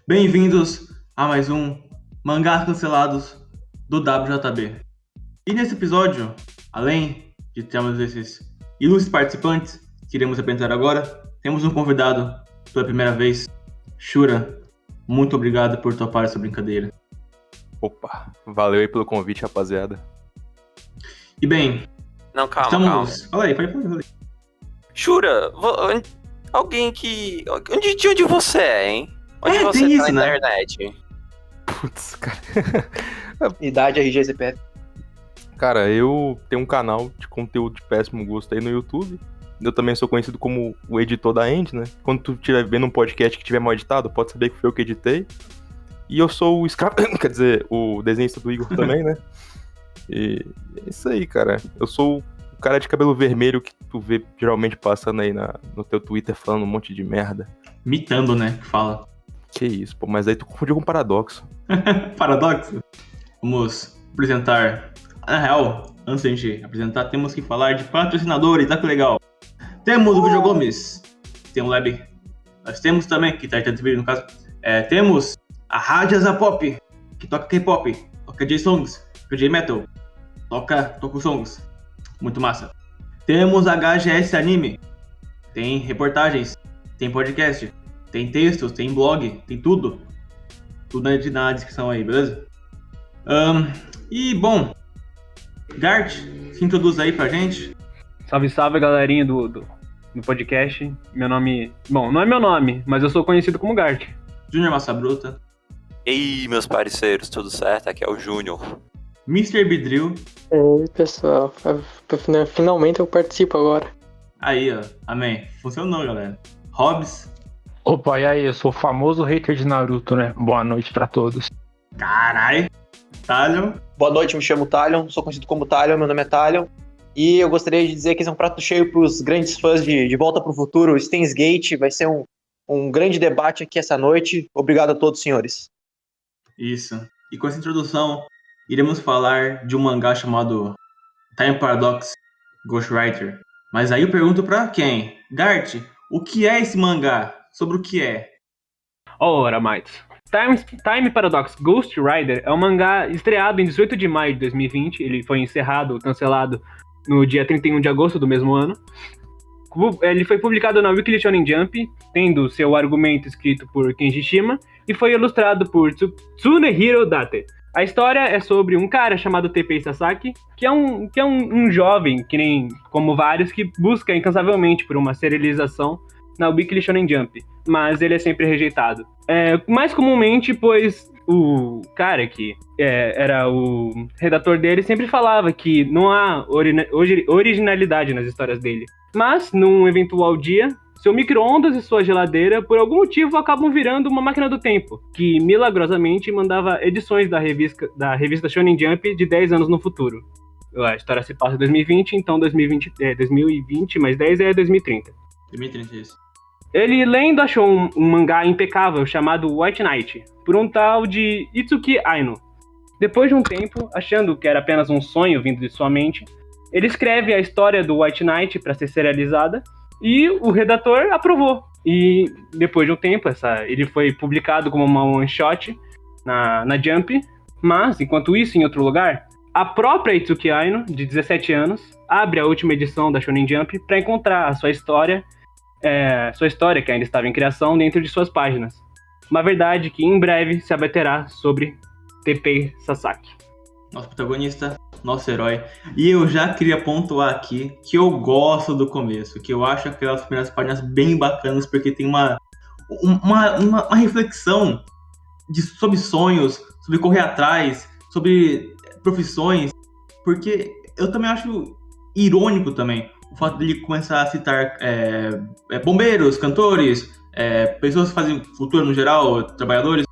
Bem-vindos a mais um Mangás Cancelados do WJB. E nesse episódio, além de termos esses ilustres participantes que iremos apresentar agora, temos um convidado pela primeira vez, Shura. Muito obrigado por topar essa brincadeira. Opa, valeu aí pelo convite, rapaziada. E bem, Não, calma. Fala aí. Shura, alguém que... De onde você é, hein? Onde você tem tá isso, na né? internet? Putz, cara. Idade, RG, CPF. Cara, eu tenho um canal de conteúdo de péssimo gosto aí no YouTube. Eu também sou conhecido como o editor da End, né? Quando tu estiver vendo um podcast que tiver mal editado, pode saber que foi eu que editei. E eu sou o escravo, quer dizer, o desenhista do Igor também, né? E é isso aí, cara. Eu sou o cara de cabelo vermelho que tu vê geralmente passando aí no teu Twitter falando um monte de merda. Mitando, né? Que fala. Que isso, pô, mas aí tu confundiu com Paradoxo. Paradoxo. Vamos apresentar. Na real, antes de a gente apresentar, temos que falar de patrocinadores. Olha que legal. Temos o Vídeo Gomes. Tem o Lab. Nós temos também, que tá editando esse vídeo no caso. Temos a Rádio Zapop, que toca K-pop, toca J-Songs, toca J-Metal, toca Tokusongs. Muito massa. Temos a HGS Anime. Tem reportagens, tem podcast, tem textos, tem blog, tem tudo. Tudo na descrição aí, beleza? E bom, Gart, se introduz aí pra gente. Salve, salve, galerinha do podcast. Meu nome... Bom, não é meu nome, mas eu sou conhecido como Gart. Júnior Massa Bruta. Ei, meus parceiros, tudo certo? Aqui é o Júnior. Mr. Bidril. Oi, pessoal. Finalmente eu participo agora. Aí, ó. Amém. Funcionou, galera. Hobbs. Opa, e aí? Eu sou o famoso hater de Naruto, né? Boa noite pra todos. Carai. Talion. Boa noite, me chamo Talion, sou conhecido como Talion, meu nome é Talion. E eu gostaria de dizer que esse é um prato cheio pros grandes fãs de Volta pro Futuro, Steins Gate. Vai ser um grande debate aqui essa noite. Obrigado a todos, senhores. Isso. E com essa introdução, iremos falar de um mangá chamado Time Paradox Ghostwriter. Mas aí eu pergunto pra quem? Gart, o que é esse mangá? Sobre o que é? Ora, mates. Time Paradox Ghost Rider é um mangá estreado em 18 de maio de 2020. Ele foi cancelado no dia 31 de agosto do mesmo ano. Ele foi publicado na Weekly Shonen Jump, tendo seu argumento escrito por Kenji Shima e foi ilustrado por Tsunehiro Date. A história é sobre um cara chamado Teppei Sasaki, que é um jovem, que nem como vários, que busca incansavelmente por uma serialização na Weekly Shonen Jump, mas ele é sempre rejeitado. Mais comumente, pois o cara que era o redator dele sempre falava que não há originalidade nas histórias dele. Mas, num eventual dia, seu micro-ondas e sua geladeira, por algum motivo, acabam virando uma máquina do tempo, que milagrosamente mandava edições da revista Shonen Jump de 10 anos no futuro. A história se passa em 2020, então 2020 mais 10 é 2030. 2030, isso. Ele lendo achou um mangá impecável chamado White Knight, por um tal de Itsuki Aino. Depois de um tempo, achando que era apenas um sonho vindo de sua mente, ele escreve a história do White Knight para ser serializada e o redator aprovou. E depois de um tempo, ele foi publicado como uma one-shot na Jump, mas, enquanto isso, em outro lugar, a própria Itsuki Aino, de 17 anos, abre a última edição da Shonen Jump para encontrar a sua história, que ainda estava em criação, dentro de suas páginas. Uma verdade que em breve se abaterá sobre Teppei Sasaki. Nosso protagonista, nosso herói. E eu já queria pontuar aqui que eu gosto do começo, que eu acho aquelas primeiras páginas bem bacanas, porque tem uma reflexão sobre sonhos, sobre correr atrás, sobre profissões, porque eu também acho irônico também o fato dele começar a citar bombeiros, cantores, pessoas que fazem cultura no geral, trabalhadores,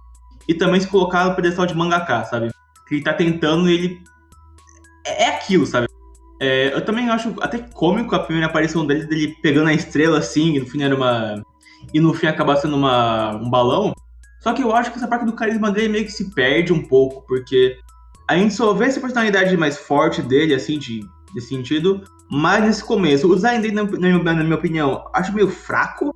e também se colocar no pedestal de mangaka, sabe? Que ele tá tentando, ele é aquilo, sabe? Eu também acho até cômico a primeira aparição dele pegando a estrela assim, e no fim acabar sendo um balão. Só que eu acho que essa parte do carisma dele meio que se perde um pouco, porque a gente só vê essa personalidade mais forte dele, assim, desse sentido, mas nesse começo. O design dele, na minha opinião, acho meio fraco,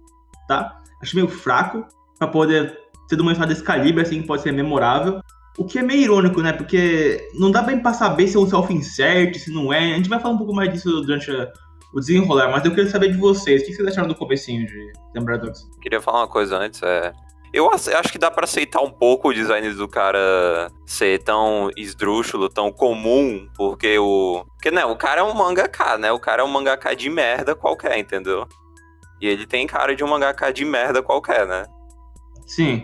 tá? Acho meio fraco pra poder sendo uma história desse calibre, assim, pode ser memorável. O que é meio irônico, né? Porque não dá bem pra saber se é um self-insert, se não é. A gente vai falar um pouco mais disso durante o desenrolar, mas eu queria saber de vocês. O que vocês acharam do comecinho de The Paradox? Queria falar uma coisa antes, eu acho que dá pra aceitar um pouco o design do cara ser tão esdrúxulo, tão comum, porque o cara é um mangaka, né? O cara é um mangaka de merda qualquer, entendeu? E ele tem cara de um mangaka de merda qualquer, né? Sim.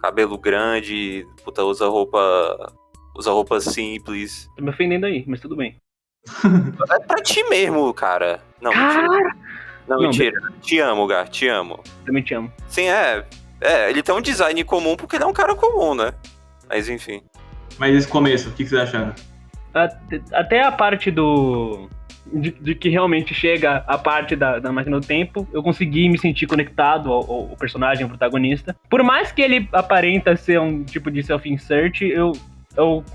Cabelo grande, puta, usa roupa simples. Tô me ofendendo aí, mas tudo bem. É pra ti mesmo, cara. Não, mentira. Não, mentira. Te amo, Gar, te amo. Também te amo. Sim, ele tem um design comum porque ele é um cara comum, né? Mas enfim. Mas esse começo, o que vocês acharam? Até a parte de que realmente chega a parte da máquina do tempo, eu consegui me sentir conectado ao personagem, ao protagonista. Por mais que ele aparenta ser um tipo de self-insert, eu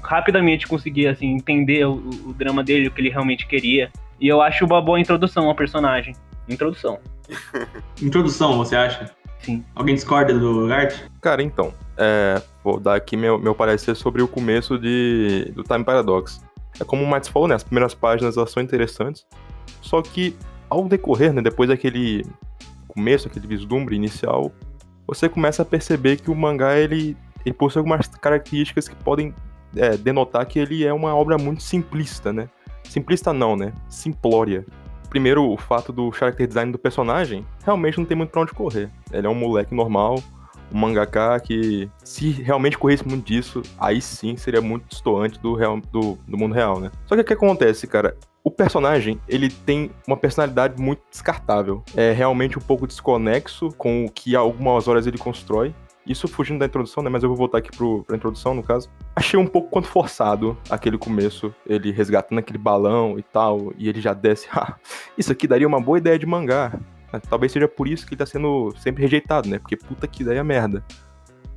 rapidamente consegui, assim, entender o drama dele, o que ele realmente queria. E eu acho uma boa introdução ao personagem. Introdução, você acha? Sim. Alguém discorda do Gart? Cara, então, vou dar aqui meu parecer sobre o começo do Time Paradox. É como o Mads falou, né? As primeiras páginas elas são interessantes, só que ao decorrer, né, depois daquele começo, aquele vislumbre inicial, você começa a perceber que o mangá, ele possui algumas características que podem denotar que ele é uma obra muito simplista, né? Simplista não, né? Simplória. Primeiro, o fato do character design do personagem realmente não tem muito pra onde correr. Ele é um moleque normal, um mangaka que, se realmente corresse muito disso, aí sim seria muito destoante do mundo real, né? Só que o que acontece, cara? O personagem, ele tem uma personalidade muito descartável. É realmente um pouco desconexo com o que algumas horas ele constrói. Isso fugindo da introdução, né? Mas eu vou voltar aqui pra introdução, no caso. Achei um pouco quanto forçado aquele começo, ele resgatando aquele balão e tal, e ele já desce, isso aqui daria uma boa ideia de mangá. Talvez seja por isso que ele tá sendo sempre rejeitado, né? Porque puta que ideia merda.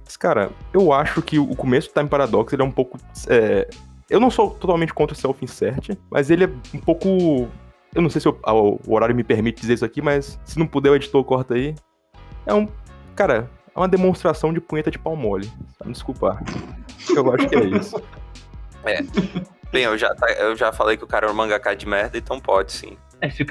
Mas, cara, eu acho que o começo do Time Paradox, ele é um pouco... Eu não sou totalmente contra o self-insert, mas ele é um pouco... Eu não sei se o horário me permite dizer isso aqui, mas se não puder, o editor corta aí. Cara, é uma demonstração de punheta de pau mole. Sabe? Desculpar. Eu acho que é isso. Bem, eu já falei que o cara é um mangaka de merda, então pode, sim. Se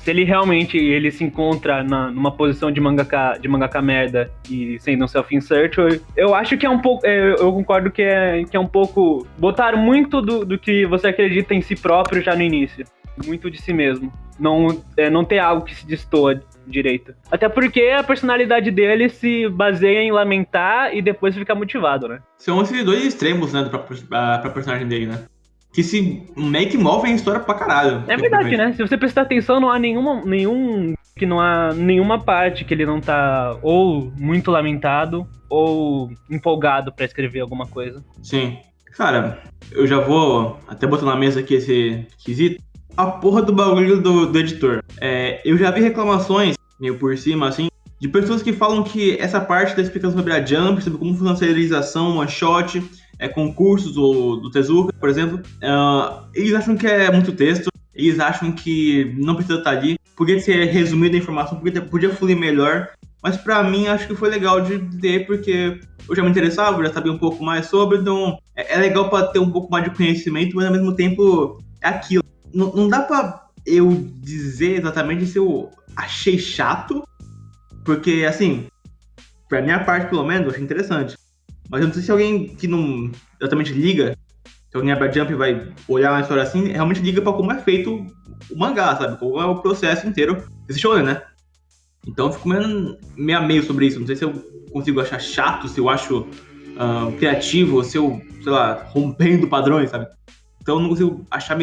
ele realmente se encontra numa posição de mangaka merda e sendo um self-insert, eu acho que é um pouco, eu concordo que é um pouco, botar muito do que você acredita em si próprio já no início, muito de si mesmo, não ter algo que se destoa direito. Até porque a personalidade dele se baseia em lamentar e depois ficar motivado, né? São esses dois extremos, né, pra personagem dele, né? Que se meio que movem a história pra caralho. É verdade, né? Se você prestar atenção, não há nenhuma parte que ele não tá ou muito lamentado ou empolgado pra escrever alguma coisa. Sim. Cara, eu já vou até botar na mesa aqui esse quesito. A porra do bagulho do editor. Eu já vi reclamações, meio por cima, assim, de pessoas que falam que essa parte da explicação sobre a Jump, sobre como funciona a serialização, one shot, concursos do Tezuka, por exemplo, eles acham que é muito texto, eles acham que não precisa estar ali, podia ser resumida a informação, podia fluir melhor, mas pra mim acho que foi legal de ler, porque eu já me interessava, eu já sabia um pouco mais sobre, então é legal pra ter um pouco mais de conhecimento, mas ao mesmo tempo é aquilo. Não dá pra eu dizer exatamente se eu achei chato, porque assim, pra minha parte pelo menos, eu achei interessante. Mas eu não sei se alguém que não exatamente liga, se alguém abre a Jump e vai olhar uma história assim, realmente liga pra como é feito o mangá, sabe? Como é o processo inteiro desse shonen, né? Então eu fico meio a meio sobre isso. Não sei se eu consigo achar chato, se eu acho criativo, se eu, sei lá, rompendo padrões, sabe? Então eu não consigo achar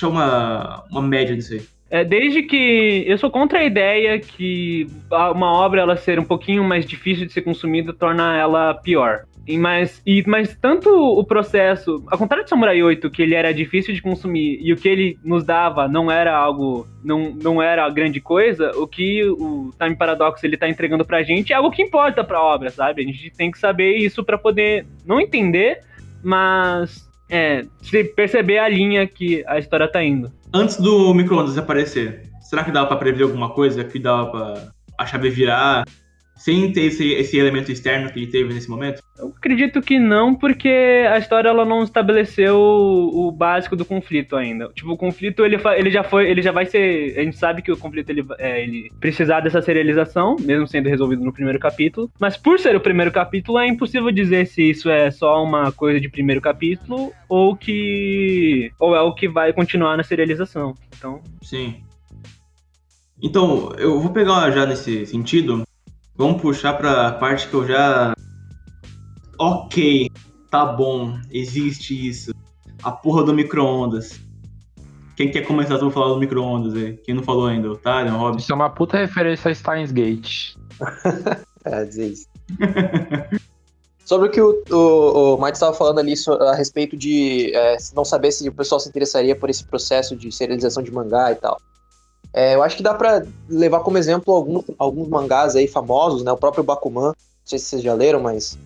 uma média disso aí. Desde que eu sou contra a ideia que uma obra ela ser um pouquinho mais difícil de ser consumida torna ela pior. Mas tanto o processo, ao contrário de Samurai 8, que ele era difícil de consumir e o que ele nos dava não era algo, não era grande coisa, o que o Time Paradox ele tá entregando pra gente é algo que importa pra obra, sabe? A gente tem que saber isso pra poder não entender, mas se perceber a linha que a história tá indo. Antes do micro-ondas aparecer, será que dava pra prever alguma coisa? Que dava pra a chave virar? sem ter esse elemento externo que ele teve nesse momento? Eu acredito que não, porque a história ela não estabeleceu o básico do conflito ainda. Tipo, o conflito ele já vai ser. A gente sabe que o conflito ele precisar dessa serialização, mesmo sendo resolvido no primeiro capítulo. Mas por ser o primeiro capítulo, é impossível dizer se isso é só uma coisa de primeiro capítulo ou é o que vai continuar na serialização. Então. Sim. Então, eu vou pegar já nesse sentido. Vamos puxar pra parte que eu já... Ok, tá bom, existe isso. A porra do micro-ondas. Quem quer começar a falar do micro-ondas aí? Quem não falou ainda? Otário, Robin? Isso é uma puta referência a Steins Gate. Dizer isso. Sobre o que o Mike estava falando ali a respeito de não saber se o pessoal se interessaria por esse processo de serialização de mangá e tal. Eu acho que dá pra levar como exemplo alguns mangás aí famosos, né? O próprio Bakuman, não sei se vocês já leram, mas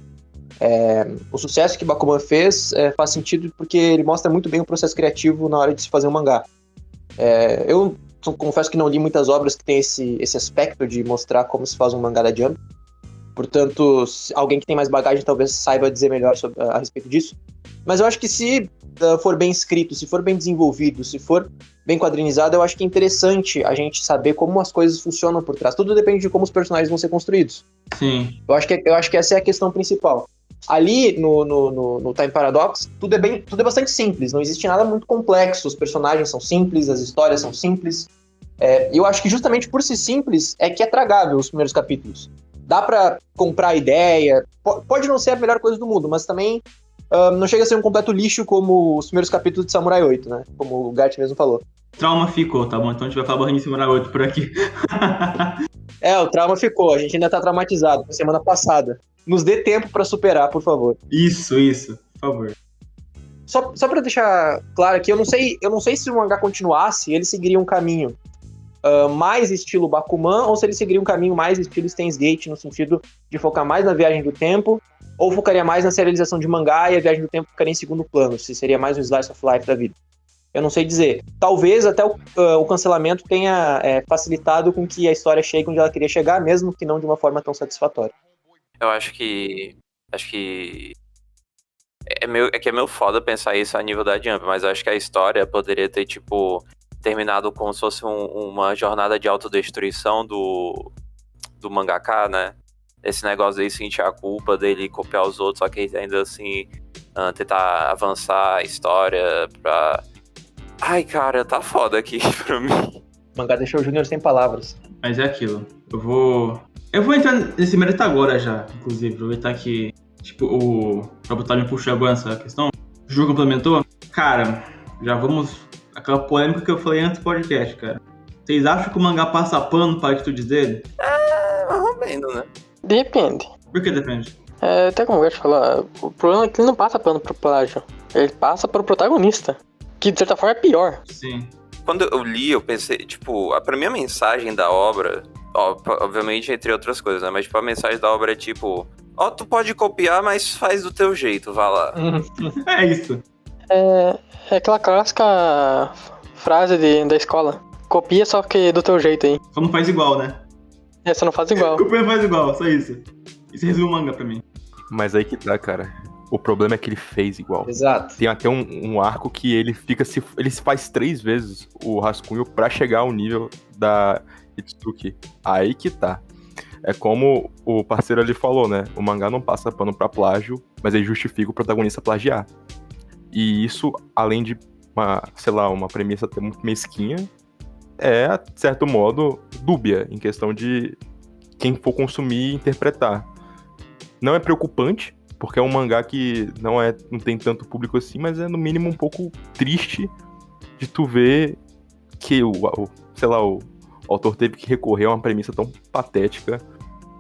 o sucesso que Bakuman fez faz sentido porque ele mostra muito bem o processo criativo na hora de se fazer um mangá. Eu confesso que não li muitas obras que tem esse aspecto de mostrar como se faz um mangá da Jump. Portanto, alguém que tem mais bagagem talvez saiba dizer melhor a respeito disso. Mas eu acho que se for bem escrito, se for bem desenvolvido, se for bem quadrinizado, eu acho que é interessante a gente saber como as coisas funcionam por trás. Tudo depende de como os personagens vão ser construídos. Sim. Eu acho que essa é a questão principal. Ali no Time Paradox, tudo é bastante simples, não existe nada muito complexo, os personagens são simples, as histórias são simples. Eu acho que justamente por ser simples é que é tragável os primeiros capítulos. Dá pra comprar a ideia, pode não ser a melhor coisa do mundo, mas também não chega a ser um completo lixo como os primeiros capítulos de Samurai 8, né? Como o Gart mesmo falou. Trauma ficou, tá bom? Então a gente vai falar barrinho de Samurai 8 por aqui. O trauma ficou, a gente ainda tá traumatizado, foi semana passada. Nos dê tempo pra superar, por favor. Isso, por favor. Só pra deixar claro aqui, eu não sei se o mangá continuasse, ele seguiria um caminho mais estilo Bakuman, ou se ele seguiria um caminho mais estilo Steins Gate, no sentido de focar mais na viagem do tempo, ou focaria mais na serialização de mangá e a viagem do tempo ficaria em segundo plano, se seria mais um slice of life da vida. Eu não sei dizer. Talvez até o cancelamento tenha facilitado com que a história chegue onde ela queria chegar, mesmo que não de uma forma tão satisfatória. Eu acho que é meio foda pensar isso a nível da Jump, mas eu acho que a história poderia ter, tipo, terminado como se fosse uma jornada de autodestruição do mangaka, né? Esse negócio dele sentir a culpa dele copiar os outros, só que ainda assim tentar avançar a história pra... Ai, cara, tá foda aqui pra mim. O mangá deixou o Júnior sem palavras. Mas é aquilo. Eu vou entrar nesse mérito agora já, inclusive. Aproveitar que, tipo, o Robotalho me puxou agora essa questão. O Ju complementou. Cara, já vamos... Aquela polêmica que eu falei antes do podcast, cara. Vocês acham que o mangá passa pano para atitudes dele? Mais ou menos, né? Depende. Por que depende? Até como eu gosto de falar, o problema é que ele não passa pano pro plágio. Ele passa pro protagonista. Que de certa forma é pior. Sim. Quando eu li, eu pensei, tipo, pra mim a mensagem da obra, obviamente entre outras coisas, né? Mas tipo, a mensagem da obra é tipo, tu pode copiar, mas faz do teu jeito, vá lá. É isso. É aquela clássica frase da escola. Copia só que do teu jeito aí. Só não faz igual, né? Você não faz igual. Copia não faz igual, só isso. Isso resume o manga pra mim. Mas aí que tá, cara. O problema é que ele fez igual. Exato. Tem até um arco que ele faz 3 vezes o rascunho pra chegar ao nível da Itsuki. Aí que tá. É como o parceiro ali falou, né? O mangá não passa pano pra plágio, mas ele justifica o protagonista plagiar. E isso, além de uma premissa até muito mesquinha, é, de certo modo, dúbia em questão de quem for consumir e interpretar. Não é preocupante, porque é um mangá que não tem tanto público assim, mas é no mínimo um pouco triste de tu ver que o autor teve que recorrer a uma premissa tão patética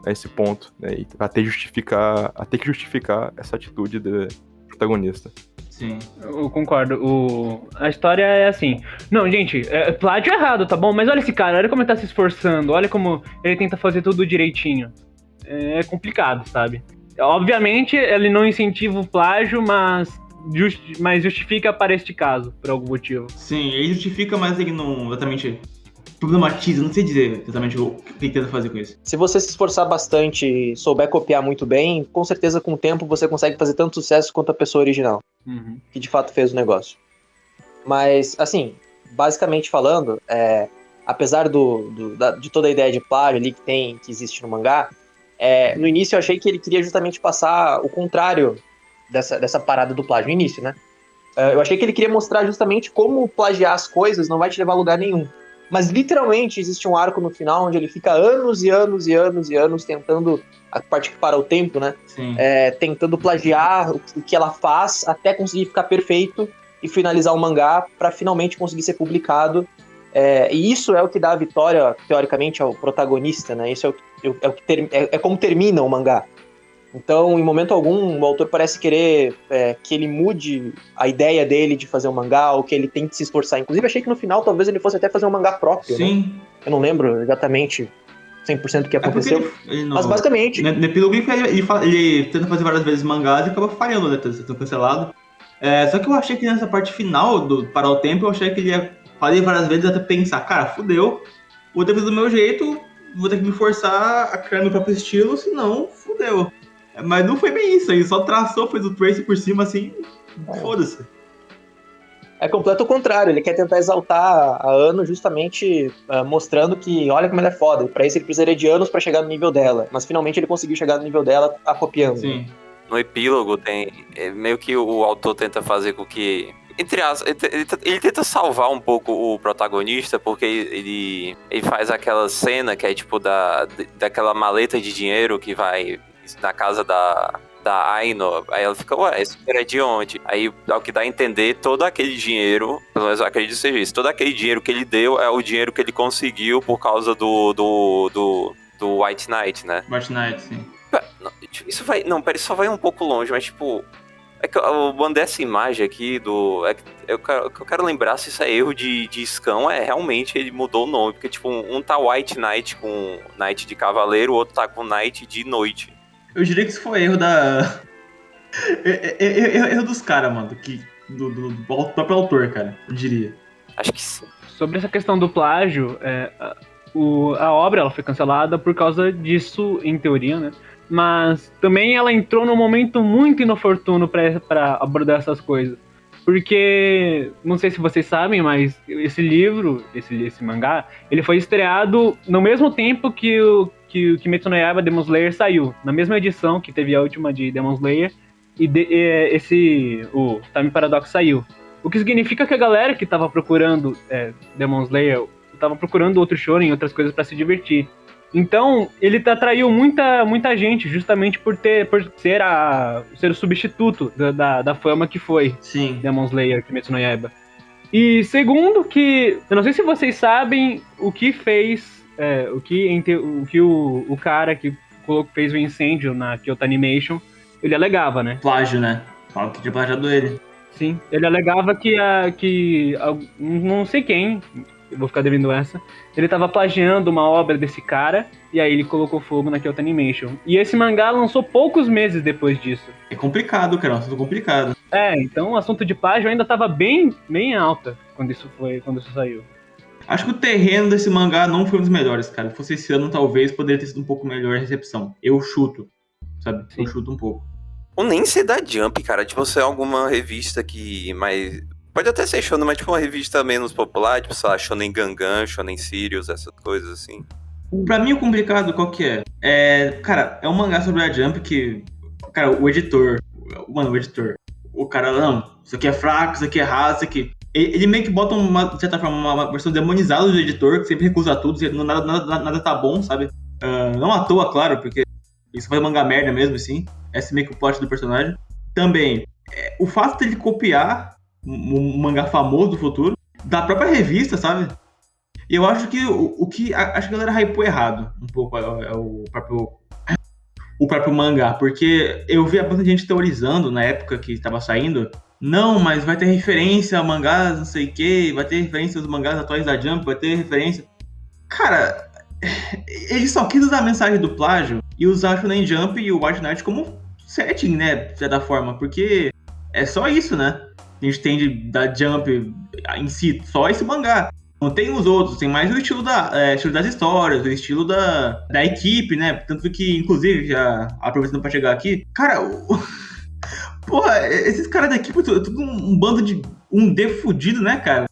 a esse ponto, né? E até que justificar essa atitude do protagonista. Sim, eu concordo. A história é assim. Não, gente, plágio é errado, tá bom? Mas olha esse cara, olha como ele tá se esforçando, olha como ele tenta fazer tudo direitinho. É complicado, sabe? Obviamente, ele não incentiva o plágio, mas justifica para este caso, por algum motivo. Sim, ele justifica, mas ele não exatamente problematiza, não sei dizer exatamente o que tenta fazer com isso. Se você se esforçar bastante e souber copiar muito bem, com certeza com o tempo você consegue fazer tanto sucesso quanto a pessoa original, que de fato fez o negócio. Mas, assim, basicamente falando, apesar de toda a ideia de plágio ali que existe no mangá, no início eu achei que ele queria justamente passar o contrário dessa parada do plágio, no início, né? Eu achei que ele queria mostrar justamente como plagiar as coisas não vai te levar a lugar nenhum. Mas literalmente existe um arco no final onde ele fica anos e anos e anos e anos tentando, a parte que para o tempo, né? Sim. Tentando plagiar o que ela faz até conseguir ficar perfeito e finalizar o mangá para finalmente conseguir ser publicado. E isso é o que dá a vitória, teoricamente, ao protagonista, né? Isso é como termina o mangá. Então, em momento algum, o autor parece querer que ele mude a ideia dele de fazer um mangá, ou que ele tem que se esforçar. Inclusive, achei que no final, talvez ele fosse até fazer um mangá próprio, Sim. né? Eu não lembro exatamente 100% o que aconteceu. Mas, basicamente... No epílogo, ele tenta fazer várias vezes mangás e acaba falhando, né? Sendo cancelado. Só que eu achei que nessa parte final, do Parar o Tempo, eu achei que ele ia fazer várias vezes até pensar, cara, fudeu, vou ter que fazer do meu jeito, vou ter que me forçar a criar meu próprio estilo, senão fudeu. Mas não foi bem isso aí, só traçou, fez o trace por cima assim, foda-se. É completo o contrário, ele quer tentar exaltar a Anno justamente mostrando que olha como ela é foda, e pra isso ele precisaria de anos pra chegar no nível dela, mas finalmente ele conseguiu chegar no nível dela copiando. Sim. No epílogo tem meio que o autor tenta fazer com que, entre aspas, ele tenta salvar um pouco o protagonista, porque ele faz aquela cena que é tipo daquela maleta de dinheiro que vai na casa da Aino, aí ela fica, ué, esse dinheiro é de onde? Aí, ao que dá a entender, todo aquele dinheiro, pelo menos eu acredito que seja isso, todo aquele dinheiro que ele deu é o dinheiro que ele conseguiu por causa do White Knight, né? White Knight, sim. Isso vai, não, pera, isso só vai um pouco longe, mas tipo, é que eu mandei essa imagem aqui eu quero lembrar se isso é erro de scan, realmente ele mudou o nome, porque tipo, um tá White Knight com Knight de cavaleiro, o outro tá com Knight de noite. Eu diria que isso foi erro erro dos caras, mano, do próprio autor, cara, eu diria. Acho que sim. Sobre essa questão do plágio, a obra ela foi cancelada por causa disso, em teoria, né? Mas também ela entrou num momento muito inoportuno para abordar essas coisas. Porque, não sei se vocês sabem, mas esse livro, esse mangá, ele foi estreado no mesmo tempo que o Kimetsu no Yaiba Demon Slayer saiu. Na mesma edição que teve a última de Demon Slayer, o Time Paradox saiu. O que significa que a galera que tava procurando Demon Slayer, tava procurando outro shonen, outras coisas pra se divertir. Então, ele atraiu muita gente, justamente por ser o substituto da fama que foi. Sim. Demon Slayer, Kimetsu no Yaiba. E segundo que, eu não sei se vocês sabem o que fez, o cara que fez o incêndio na Kyoto Animation, ele alegava, né? Plágio, né? Fala que tinha plagiado ele. Sim, ele alegava que não sei quem, eu vou ficar devendo essa, ele tava plagiando uma obra desse cara, e aí ele colocou fogo na Kyoto Animation. E esse mangá lançou poucos meses depois disso. É complicado, cara, é um assunto complicado. Então o assunto de plágio ainda tava bem alta quando isso saiu. Acho que o terreno desse mangá não foi um dos melhores, cara. Se fosse esse ano, talvez poderia ter sido um pouco melhor a recepção. Eu chuto, sabe? Sim. Eu chuto um pouco. Ou nem ser da Jump, cara. Tipo, se é alguma revista que mais... Pode até ser shonen, mas tipo uma revista menos popular, tipo, sei lá, Shonen Gangan, Shonen Sirius, essas coisas assim. Pra mim, o complicado, qual que é? Cara, é um mangá sobre a Jump que... Cara, o editor... O cara, não, isso aqui é fraco, isso aqui é errado, isso aqui... Ele meio que bota, de certa forma, uma versão demonizada do editor, que sempre recusa tudo, nada tá bom, sabe? Não à toa, claro, porque isso faz mangá merda mesmo, assim. Esse é meio que o plot do personagem. Também, o fato dele copiar um mangá famoso do futuro, da própria revista, sabe? E eu acho que acho que a galera hypou errado um pouco o próprio mangá, porque eu vi bastante gente teorizando na época que estava saindo, não, mas vai ter referência a mangás, não sei o que, vai ter referência aos mangás atuais da Jump, vai ter referência... Cara, ele só quis usar a mensagem do plágio e usar a Shonen Jump e o White Knight como setting, né, de certa forma, porque é só isso, né? A gente tem da Jump em si, só esse mangá. Não tem os outros, tem mais o estilo, estilo das histórias, o estilo da equipe, né? Tanto que, inclusive, já aproveitando pra chegar aqui, cara, porra, esses caras da equipe, tudo um bando de um D fudido, né, cara?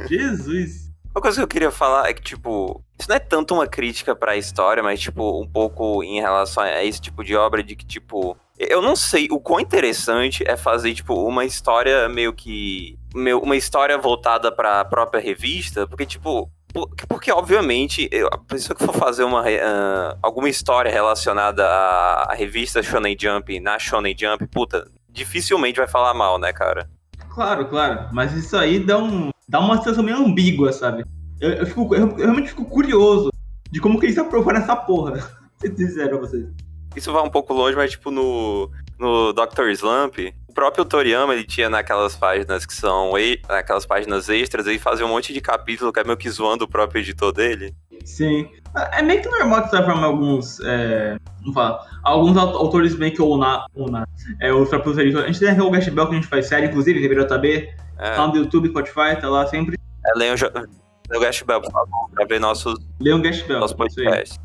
Jesus. Uma coisa que eu queria falar é que, tipo, isso não é tanto uma crítica pra história, mas, tipo, um pouco em relação a esse tipo de obra de que, tipo, eu não sei o quão interessante é fazer, tipo, uma história meio que... uma história voltada pra própria revista, porque, tipo... Porque, obviamente, a pessoa que for fazer alguma história relacionada à revista Shonen Jump, na Shonen Jump, puta, dificilmente vai falar mal, né, cara? Claro, mas isso aí dá uma sensação meio ambígua, sabe? Eu realmente fico curioso de como que eles aprovaram essa porra. Se sincero a vocês. Isso vai um pouco longe, mas tipo no Dr. Slump, o próprio Toriyama, ele tinha naquelas páginas que são aquelas páginas extras, ele fazia um monte de capítulo que é meio que zoando o próprio editor dele. Sim. É meio que normal que você vai formar alguns autores meio que os próprios editores. A gente tem o Gash Bell que a gente faz série, inclusive, RBJB, tá no YouTube, Spotify, tá lá sempre. Leiam o Gash Bell, por favor, pra ver nossos podcasts.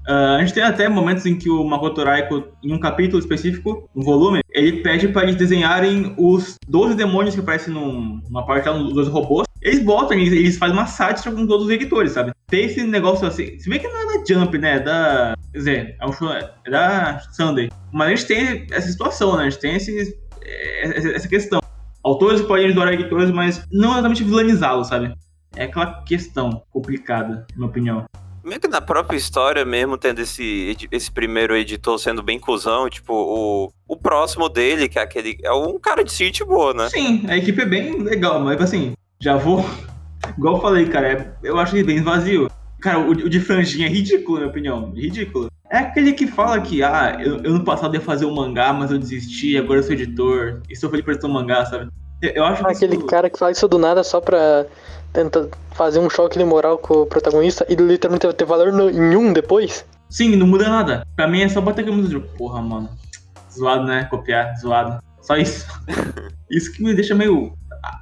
A gente tem até momentos em que o Makoto Raiko, em um capítulo específico, um volume, ele pede pra eles desenharem os 12 demônios que aparecem numa parte lá, dos robôs. Eles botam, eles fazem uma sátira com todos os editores, sabe? Tem esse negócio assim, se bem que não é da Jump, né? Quer dizer, é da Sunday. Mas a gente tem essa situação, né? A gente tem essa questão. Autores podem adorar editores, mas não exatamente vilanizá-los, sabe? É aquela questão complicada, na minha opinião. Meio que na própria história mesmo, tendo esse primeiro editor sendo bem cuzão, tipo, o próximo dele, que é um cara de city boa, né? Sim, a equipe é bem legal, mas assim, já vou... Igual eu falei, cara, eu acho ele bem vazio. Cara, o de franjinha é ridículo, na minha opinião, ridículo. É aquele que fala que, eu no passado ia fazer um mangá, mas eu desisti, agora eu sou editor, e sou feliz por ter um mangá, sabe? Eu acho que aquele cara que fala isso do nada só pra tentar fazer um choque de moral com o protagonista e literalmente vai ter valor nenhum depois. Sim, não muda nada. Pra mim é só bater a camisa de porra, mano. Zoado, né? Copiar, zoado. Só isso. Isso que me deixa meio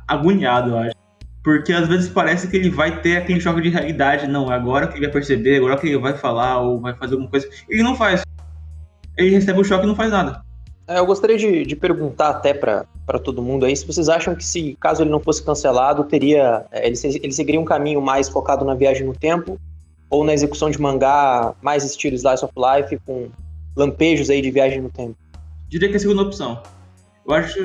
agoniado, eu acho. Porque às vezes parece que ele vai ter aquele choque de realidade. Não, agora que ele vai perceber, agora que ele vai falar ou vai fazer alguma coisa. Ele não faz. Ele recebe o choque e não faz nada. Eu gostaria de perguntar até pra todo mundo aí, se vocês acham que caso ele não fosse cancelado, ele seguiria um caminho mais focado na viagem no tempo, ou na execução de mangá mais estilo Slice of Life, com lampejos aí de viagem no tempo? Diria que é a segunda opção. Eu acho...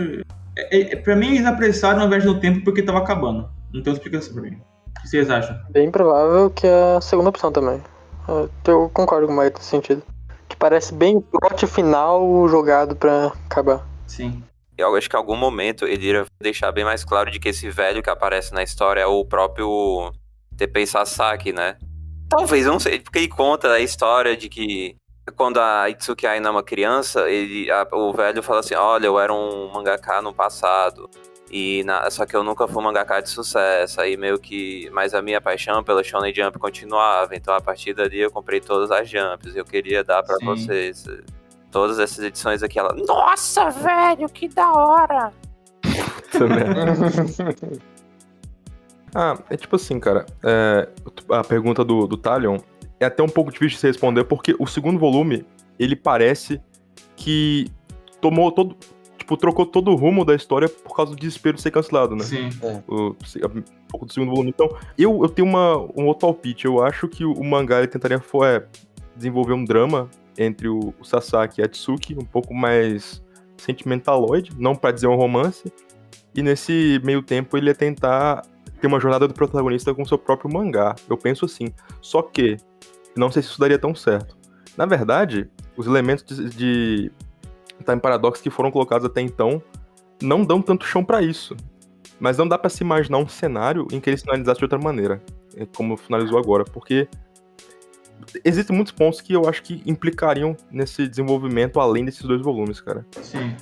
pra mim, eles apressaram a viagem no tempo porque tava acabando. Não tem explicação pra mim. O que vocês acham? Bem provável que é a segunda opção também. Eu concordo com o Mike nesse sentido. Que parece bem o plot final jogado pra acabar. Sim. Eu acho que em algum momento ele iria deixar bem mais claro de que esse velho que aparece na história é o próprio Teppei Sasaki, né? Talvez, eu não sei, porque ele conta a história de que quando a Itsuki Ai é uma criança, o velho fala assim, olha, eu era um mangaka no passado, só que eu nunca fui um mangaka de sucesso, aí meio que... Mas a minha paixão pela Shonen Jump continuava, então a partir dali eu comprei todas as Jumps, eu queria dar pra vocês... Todas essas edições aqui, ela... Nossa, velho, que da hora! É tipo assim, cara. A pergunta do Talion é até um pouco difícil de se responder, porque o segundo volume, ele parece que trocou todo o rumo da história por causa do desespero de ser cancelado, né? Sim. Um pouco do segundo volume. Então, eu tenho um outro palpite. Eu acho que o mangá ele tentaria desenvolver um drama entre o Sasaki e a Tsuki, um pouco mais sentimentaloide, não pra dizer um romance, e nesse meio tempo ele ia tentar ter uma jornada do protagonista com seu próprio mangá, eu penso assim, só que não sei se isso daria tão certo. Na verdade, os elementos de Time Paradox que foram colocados até então não dão tanto chão pra isso, mas não dá pra se imaginar um cenário em que ele finalizasse de outra maneira, como finalizou agora, porque existem muitos pontos que eu acho que implicariam nesse desenvolvimento além desses dois volumes, cara. Sim.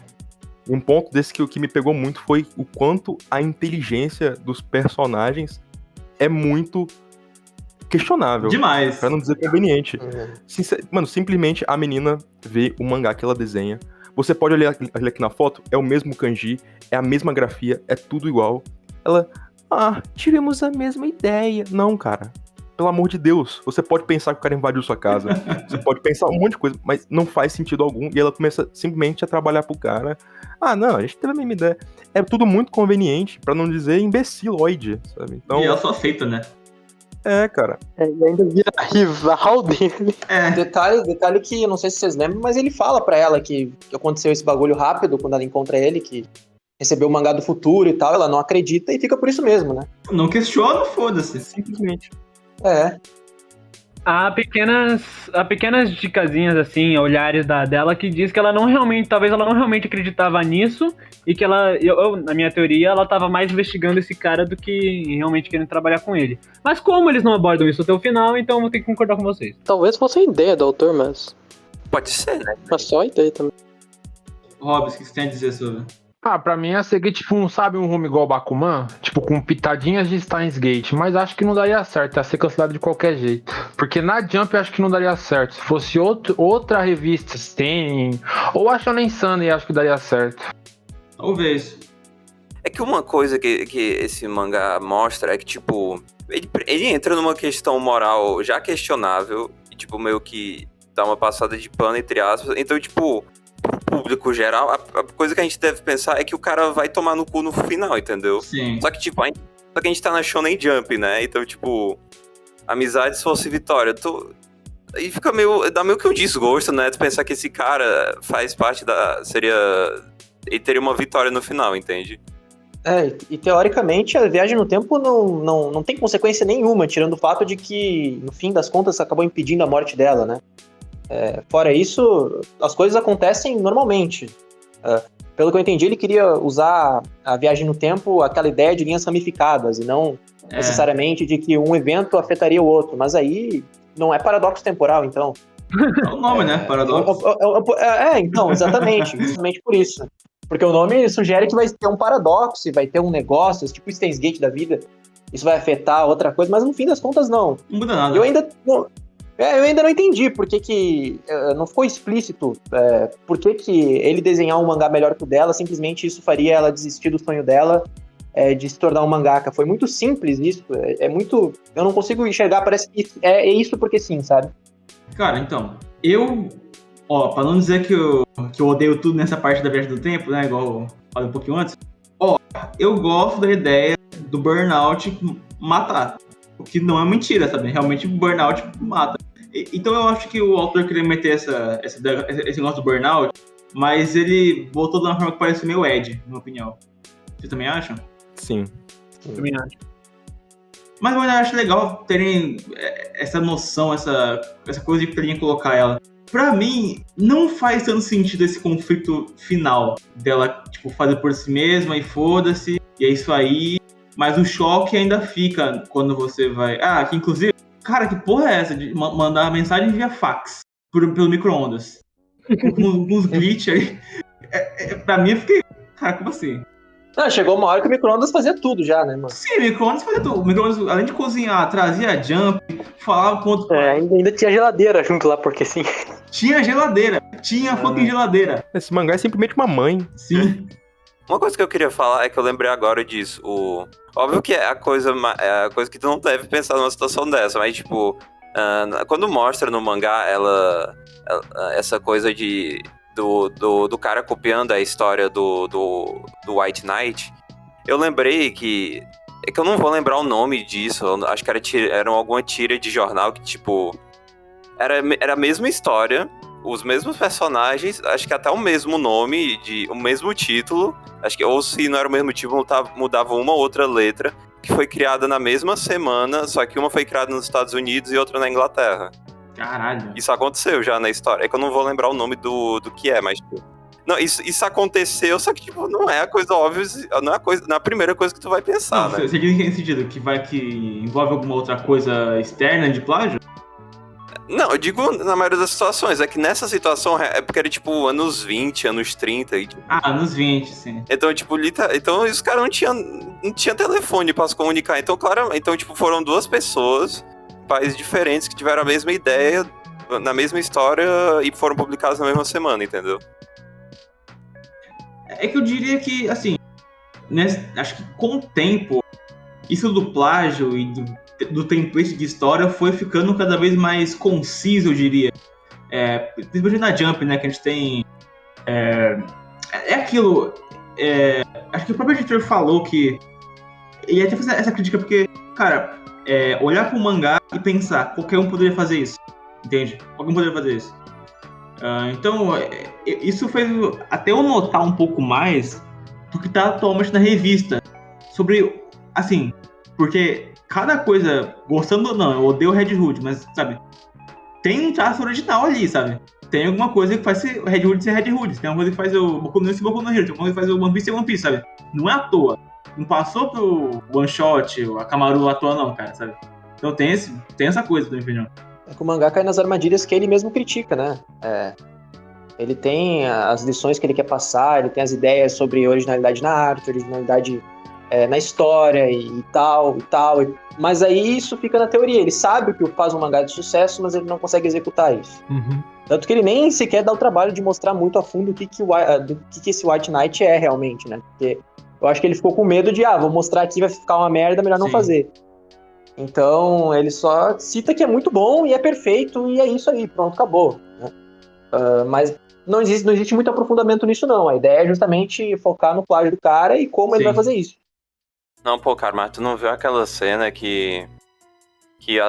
Um ponto desse que me pegou muito foi o quanto a inteligência dos personagens é muito questionável. Demais. Pra não dizer conveniente. Mano, simplesmente a menina vê o mangá que ela desenha. Você pode olhar aqui na foto, é o mesmo kanji, é a mesma grafia, é tudo igual. Ela... tivemos a mesma ideia. Não, cara. Pelo amor de Deus, você pode pensar que o cara invadiu sua casa, você pode pensar um monte de coisa, mas não faz sentido algum, e ela começa simplesmente a trabalhar pro cara. Não, a gente teve a mesma ideia. É tudo muito conveniente, pra não dizer imbeciloide, sabe? Então, E ela só aceita, né? cara. E ainda vira rival dele. Detalhe que, eu não sei se vocês lembram, mas ele fala pra ela que aconteceu esse bagulho rápido quando ela encontra ele, que recebeu o mangá do futuro e tal, ela não acredita e fica por isso mesmo, né? Não questiona, foda-se. Simplesmente. Há pequenas dicasinhas, assim, olhares dela que diz que talvez ela não realmente acreditava nisso e que na minha teoria, ela tava mais investigando esse cara do que realmente querendo trabalhar com ele. Mas como eles não abordam isso até o final, então eu vou ter que concordar com vocês. Talvez fosse a ideia do autor, mas Pode ser, né? só a ideia também. Hobbs, o que você tem a dizer sobre? Pra mim ia seguir, tipo, sabe um rumo igual Bakuman? Tipo, com pitadinhas de Steins Gate. Mas acho que não daria certo, ia ser cancelado de qualquer jeito. Porque na Jump eu acho que não daria certo. Se fosse outra revista, Stein, ou a Shonen Sunday, acho que daria certo. Talvez. É que uma coisa que esse mangá mostra é que, tipo, ele entra numa questão moral já questionável e, tipo, meio que dá uma passada de pano, entre aspas. Então, tipo, pro público geral, a coisa que a gente deve pensar é que o cara vai tomar no cu no final, entendeu? Sim. Só que, tipo, a gente tá na Shonen Jump, né? Então, tipo, amizade se fosse vitória. E fica dá meio que um desgosto, né? De pensar que esse cara faz parte ele teria uma vitória no final, entende? E teoricamente a viagem no tempo não tem consequência nenhuma, tirando o fato de que, no fim das contas, acabou impedindo a morte dela, né? Fora isso, as coisas acontecem normalmente. Pelo que eu entendi, ele queria usar a viagem no tempo, aquela ideia de linhas ramificadas, e não necessariamente de que um evento afetaria o outro. Mas aí não é paradoxo temporal, então. É o nome, né? Paradoxo. Então, exatamente. Justamente por isso. Porque o nome sugere que vai ter um paradoxo, vai ter um negócio, tipo o Steins Gate da vida. Isso vai afetar outra coisa, mas no fim das contas, não. Não muda nada. Eu ainda não entendi por que não ficou explícito por que ele desenhar um mangá melhor que o dela, simplesmente isso faria ela desistir do sonho dela de se tornar um mangaka. Foi muito simples isso, muito... Eu não consigo enxergar, parece que é isso porque sim, sabe? Cara, então, pra não dizer que eu odeio tudo nessa parte da viagem do tempo, né, igual eu falei um pouquinho antes, eu gosto da ideia do burnout matar, o que não é mentira, sabe? Realmente o burnout mata. Então eu acho que o autor queria meter esse negócio do burnout, mas ele voltou de uma forma que parece meio Ed, na minha opinião. Vocês também acham? Sim. Também acho. Mas eu ainda acho legal terem essa noção, essa coisa de querer colocar ela. Pra mim, não faz tanto sentido esse conflito final dela, tipo, fazer por si mesma e foda-se, e é isso aí. Mas o choque ainda fica quando você vai... que inclusive, cara, que porra é essa de mandar mensagem via fax pelo micro-ondas? Com uns glitch aí. Pra mim, eu fiquei... Cara, como assim? Chegou uma hora que o micro-ondas fazia tudo já, né, mano? Sim, o micro-ondas fazia tudo. O micro-ondas, além de cozinhar, trazia jump, falava com outros... Ainda tinha geladeira junto lá, porque sim. Tinha geladeira. Tinha fucking geladeira. Esse mangá é simplesmente uma mãe. Sim. Uma coisa que eu queria falar é que eu lembrei agora disso. Óbvio que é a coisa que tu não deve pensar numa situação dessa, mas, tipo, quando mostra no mangá essa coisa do cara copiando a história do White Knight, eu lembrei que... É que eu não vou lembrar o nome disso, acho que era alguma tira de jornal que, tipo... Era a mesma história, os mesmos personagens, acho que até o mesmo nome, o mesmo título, acho que, ou se não era o mesmo título, mudava uma ou outra letra, que foi criada na mesma semana, só que uma foi criada nos Estados Unidos e outra na Inglaterra. Caralho. Isso aconteceu já na história. É que eu não vou lembrar o nome do que é, mas... Tipo, não, isso aconteceu, só que, tipo, não é a coisa óbvia, não é a primeira coisa que tu vai pensar, né? Você diz que nesse sentido, que envolve alguma outra coisa externa de plágio? Não, eu digo na maioria das situações. É que nessa situação é porque era, tipo, anos 20, anos 30. Anos 20, sim. Então, tipo, então os caras não tinham telefone pra se comunicar. Então, claro, tipo, foram duas pessoas, países diferentes, que tiveram a mesma ideia, na mesma história, e foram publicadas na mesma semana, entendeu? É que eu diria que, assim, acho que com o tempo isso do plágio e do template de história foi ficando cada vez mais conciso, eu diria. Principalmente na Jump, né, que a gente tem... É aquilo... acho que o próprio editor falou que... Ele até fez essa crítica porque, cara, olhar pro mangá e pensar, qualquer um poderia fazer isso, entende? Qualquer um poderia fazer isso. Então, isso fez até eu notar um pouco mais do que tá atualmente na revista. Sobre, assim, porque cada coisa, gostando ou não, eu odeio o Red Hood, mas, sabe, tem um traço original ali, sabe? Tem alguma coisa que faz o Red Hood ser Red Hood, tem alguma coisa que faz o Boku no Hero ser Boku no Hero, tem alguma coisa que faz o One Piece ser One Piece, sabe? Não é à toa. Não passou pro One Shot, a Kamaru à toa não, cara, sabe? Então tem essa coisa, na minha opinião. É que o mangá cai nas armadilhas que ele mesmo critica, né? Ele tem as lições que ele quer passar, ele tem as ideias sobre originalidade na arte, originalidade na história e tal, mas aí isso fica na teoria. Ele sabe o que faz um mangá de sucesso, mas ele não consegue executar isso. Uhum. Tanto que ele nem sequer dá o trabalho de mostrar muito a fundo do que esse White Knight é realmente, né? Porque eu acho que ele ficou com medo de, vou mostrar aqui, vai ficar uma merda, melhor não fazer. Então, ele só cita que é muito bom e é perfeito, e é isso aí, pronto, acabou. Né? Mas não existe muito aprofundamento nisso, não. A ideia é justamente focar no plágio do cara e como ele vai fazer isso. Não, pô, cara, mas tu não viu aquela cena que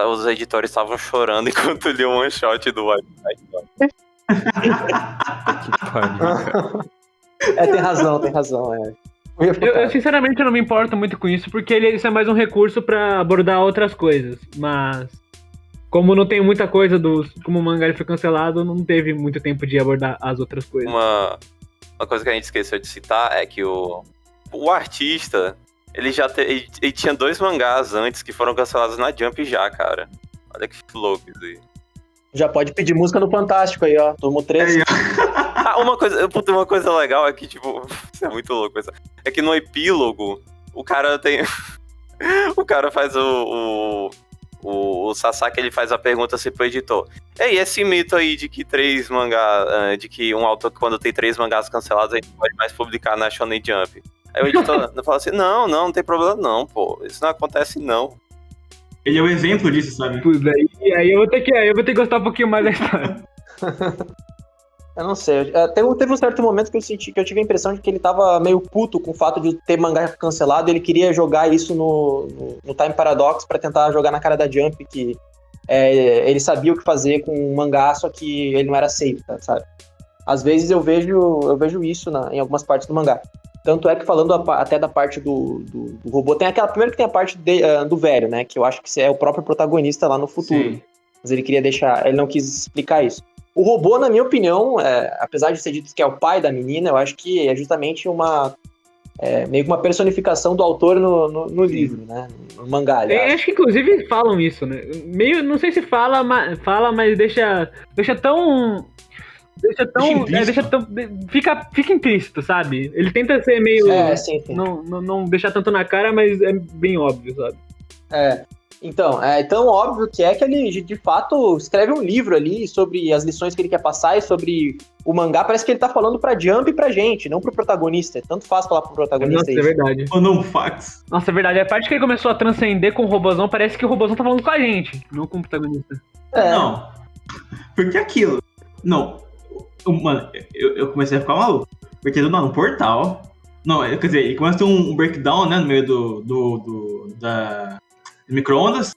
os editores estavam chorando enquanto liam um one shot do White Knight? Que pariu, cara. Tem razão. Eu sinceramente não me importo muito com isso, porque isso é mais um recurso pra abordar outras coisas, mas como não tem muita coisa como o mangá foi cancelado, não teve muito tempo de abordar as outras coisas. Uma coisa que a gente esqueceu de citar é que o artista, ele tinha 2 mangás antes que foram cancelados na Jump já, cara. Olha que louco isso aí. Já pode pedir música no Fantástico aí, ó. Tomou 3. Uma coisa legal é que, tipo, isso é muito louco. É que no epílogo, o cara tem... o cara faz o Sasaki, ele faz a pergunta assim pro editor. Ei, esse mito aí de que de que um autor, quando tem 3 mangás cancelados, a gente não pode mais publicar na Shonen Jump. Aí o editor fala assim, não tem problema não, pô. Isso não acontece, não. Ele é o exemplo disso, sabe? Aí eu vou ter que gostar um pouquinho mais da história. Eu não sei. Teve um certo momento que eu tive a impressão de que ele tava meio puto com o fato de ter mangá cancelado. Ele queria jogar isso no Time Paradox pra tentar jogar na cara da Jump, que ele sabia o que fazer com um mangá, só que ele não era aceito, sabe? Às vezes eu vejo isso em algumas partes do mangá. Tanto é que falando até da parte do robô, primeiro que tem a parte do velho, né? Que eu acho que é o próprio protagonista lá no futuro. Sim. Mas ele não quis explicar isso. O robô, na minha opinião, apesar de ser dito que é o pai da menina, eu acho que é justamente meio que uma personificação do autor no livro, né? No mangá, aliás. Acho que inclusive falam isso, né? Meio, não sei se fala, mas deixa tão... Fica implícito, sabe? Ele tenta ser meio... sim. Não deixar tanto na cara, mas é bem óbvio, sabe? Então, é tão óbvio que ele, de fato, escreve um livro ali sobre as lições que ele quer passar e sobre o mangá. Parece que ele tá falando pra Jump e pra gente, não pro protagonista. Tanto faz falar pro protagonista. Nossa, é verdade. Ou não, fax. Nossa, é verdade. A parte que ele começou a transcender com o robôzão, parece que o robôzão tá falando com a gente, não com o protagonista. Não. Porque aquilo... Não. Mano, eu comecei a ficar maluco. Porque no portal... Não, quer dizer, ele começa a ter um breakdown, né, no meio do micro-ondas.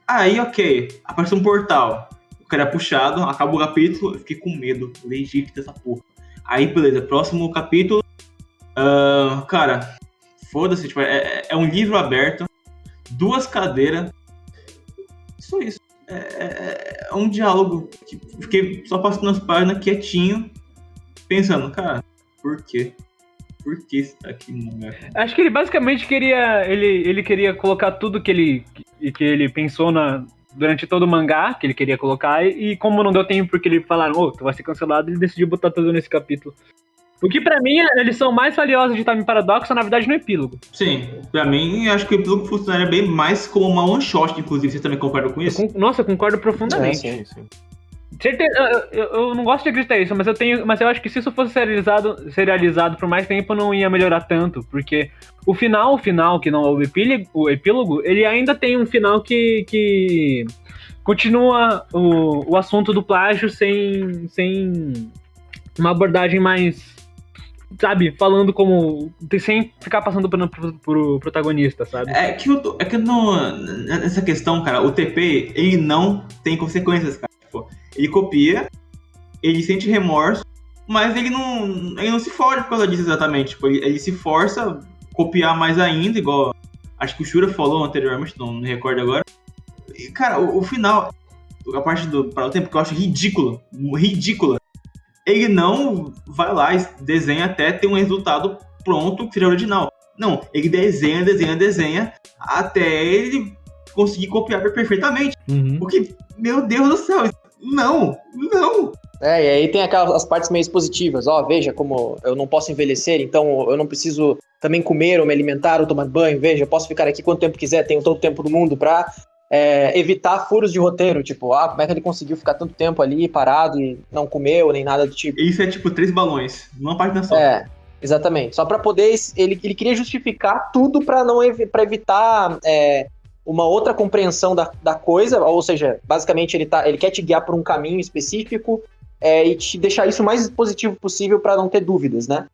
Aí, ok, aparece um portal. O cara é puxado, acaba o capítulo, eu fiquei com medo legítimo dessa porra. Aí, beleza, próximo capítulo. Cara, foda-se, tipo, é um livro aberto, 2 cadeiras. Só isso. É um diálogo que fiquei só passando as páginas quietinho, pensando, cara, por quê? Por que isso tá aqui no lugar? Acho que ele basicamente queria colocar tudo que ele pensou durante todo o mangá, que ele queria colocar, e como não deu tempo porque ele falaram, tu vai ser cancelado, ele decidiu botar tudo nesse capítulo. O que pra mim, eles são mais valiosos de Time Paradox, na verdade, no epílogo. Sim, pra mim, acho que o epílogo funcionaria bem mais como uma one-shot, inclusive. Você também concorda com isso? Nossa, eu concordo profundamente. Sim. Certeza, eu não gosto de acreditar nisso, mas eu acho que se isso fosse serializado por mais tempo, não ia melhorar tanto, porque o final, que não o epílogo, ele ainda tem um final que continua o assunto do plágio sem uma abordagem mais, sabe, falando como, sem ficar passando pro protagonista, sabe? Nessa questão, cara, o TP, ele não tem consequências, cara. Tipo, ele copia, ele sente remorso, mas ele não se fode por causa disso exatamente. Tipo, ele se força a copiar mais ainda, igual acho que o Shura falou anteriormente, não me recordo agora. E, cara, o final, a parte do para o tempo que eu acho ridícula, ele não vai lá e desenha até ter um resultado pronto que seja original. Não, ele desenha até ele conseguir copiar perfeitamente. Porque, meu Deus do céu, não! E aí tem aquelas partes meio expositivas. Veja como eu não posso envelhecer, então eu não preciso também comer ou me alimentar ou tomar banho. Veja, eu posso ficar aqui quanto tempo quiser, tenho todo o tempo do mundo pra evitar furos de roteiro. Tipo, como é que ele conseguiu ficar tanto tempo ali parado e não comeu, nem nada do tipo. Isso é tipo 3 balões, numa página só. Exatamente. Só pra poder... Ele queria justificar tudo pra evitar... uma outra compreensão da coisa, ou seja, basicamente ele quer te guiar por um caminho específico e te deixar isso o mais positivo possível para não ter dúvidas, né?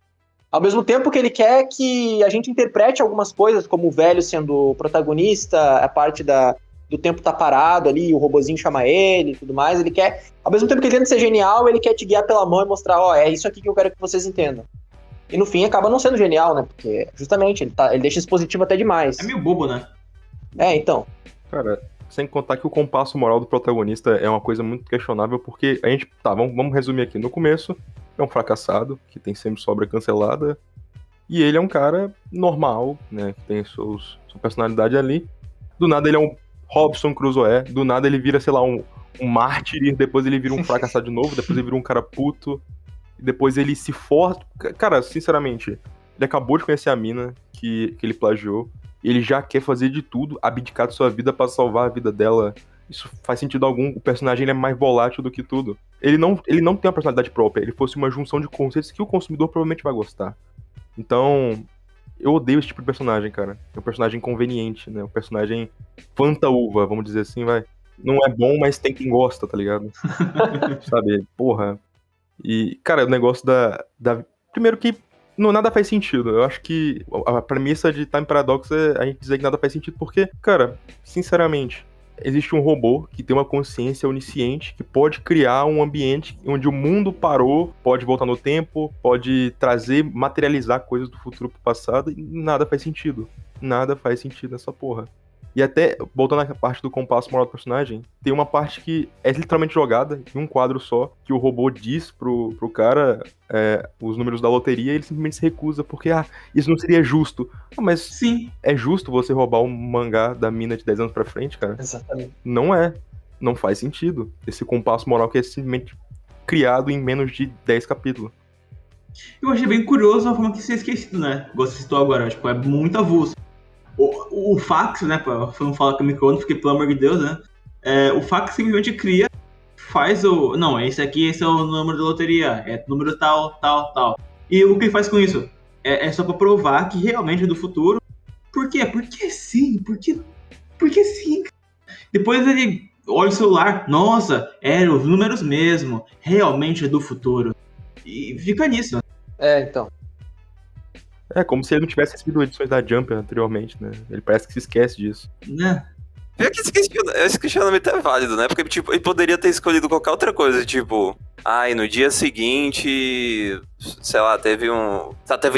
Ao mesmo tempo que ele quer que a gente interprete algumas coisas, como o velho sendo o protagonista, a parte do tempo tá parado ali, o robozinho chama ele e tudo mais, ele quer, ao mesmo tempo que ele tenta ser genial, ele quer te guiar pela mão e mostrar, é isso aqui que eu quero que vocês entendam. E no fim acaba não sendo genial, né? Porque justamente ele deixa isso positivo até demais. É meio bobo, né? Então. Cara, sem contar que o compasso moral do protagonista é uma coisa muito questionável, porque a gente... vamos resumir aqui. No começo, é um fracassado, que tem sempre sua obra cancelada, e ele é um cara normal, né, que tem sua personalidade ali. Do nada ele é um Robson Crusoe, do nada ele vira, sei lá, um mártir, depois ele vira um fracassado de novo, depois ele vira um cara puto, e depois ele se força... Cara, sinceramente, ele acabou de conhecer a mina que ele plagiou, ele já quer fazer de tudo, abdicar de sua vida pra salvar a vida dela. Isso faz sentido algum. O personagem ele é mais volátil do que tudo. Ele não tem uma personalidade própria. Ele fosse uma junção de conceitos que o consumidor provavelmente vai gostar. Então, eu odeio esse tipo de personagem, cara. É um personagem conveniente, né? Um personagem fantaúva, vamos dizer assim, vai. Não é bom, mas tem quem gosta, tá ligado? Sabe? Porra. E, cara, o negócio primeiro que nada faz sentido. Eu acho que a premissa de Time Paradox é a gente dizer que nada faz sentido porque, cara, sinceramente, existe um robô que tem uma consciência onisciente que pode criar um ambiente onde o mundo parou, pode voltar no tempo, pode materializar coisas do futuro pro passado e nada faz sentido. Nada faz sentido nessa porra. E até, voltando à parte do compasso moral do personagem, tem uma parte que é literalmente jogada em um quadro só, que o robô diz pro cara os números da loteria e ele simplesmente se recusa, porque, isso não seria justo. Mas sim, é justo você roubar um mangá da mina de 10 anos pra frente, cara? Exatamente. Não é. Não faz sentido. Esse compasso moral que é simplesmente criado em menos de 10 capítulos. Eu achei bem curioso a forma que isso é esquecido, né? Igual você citou agora, tipo, é muito avulso. O fax, né, pra não falar com o micro-ondas, porque pelo amor de Deus, né, o fax simplesmente cria, faz não, esse é o número da loteria, é número tal. E o que ele faz com isso? É só pra provar que realmente é do futuro. Por quê? Porque sim, porque sim. Depois ele olha o celular, nossa, eram os números mesmo, realmente é do futuro. E fica nisso. Então. É como se ele não tivesse recebido edições da Jump anteriormente, né? Ele parece que se esquece disso. Né? Pior que esse questionamento é válido, né? Porque, tipo, ele poderia ter escolhido qualquer outra coisa, tipo... no dia seguinte, sei lá, teve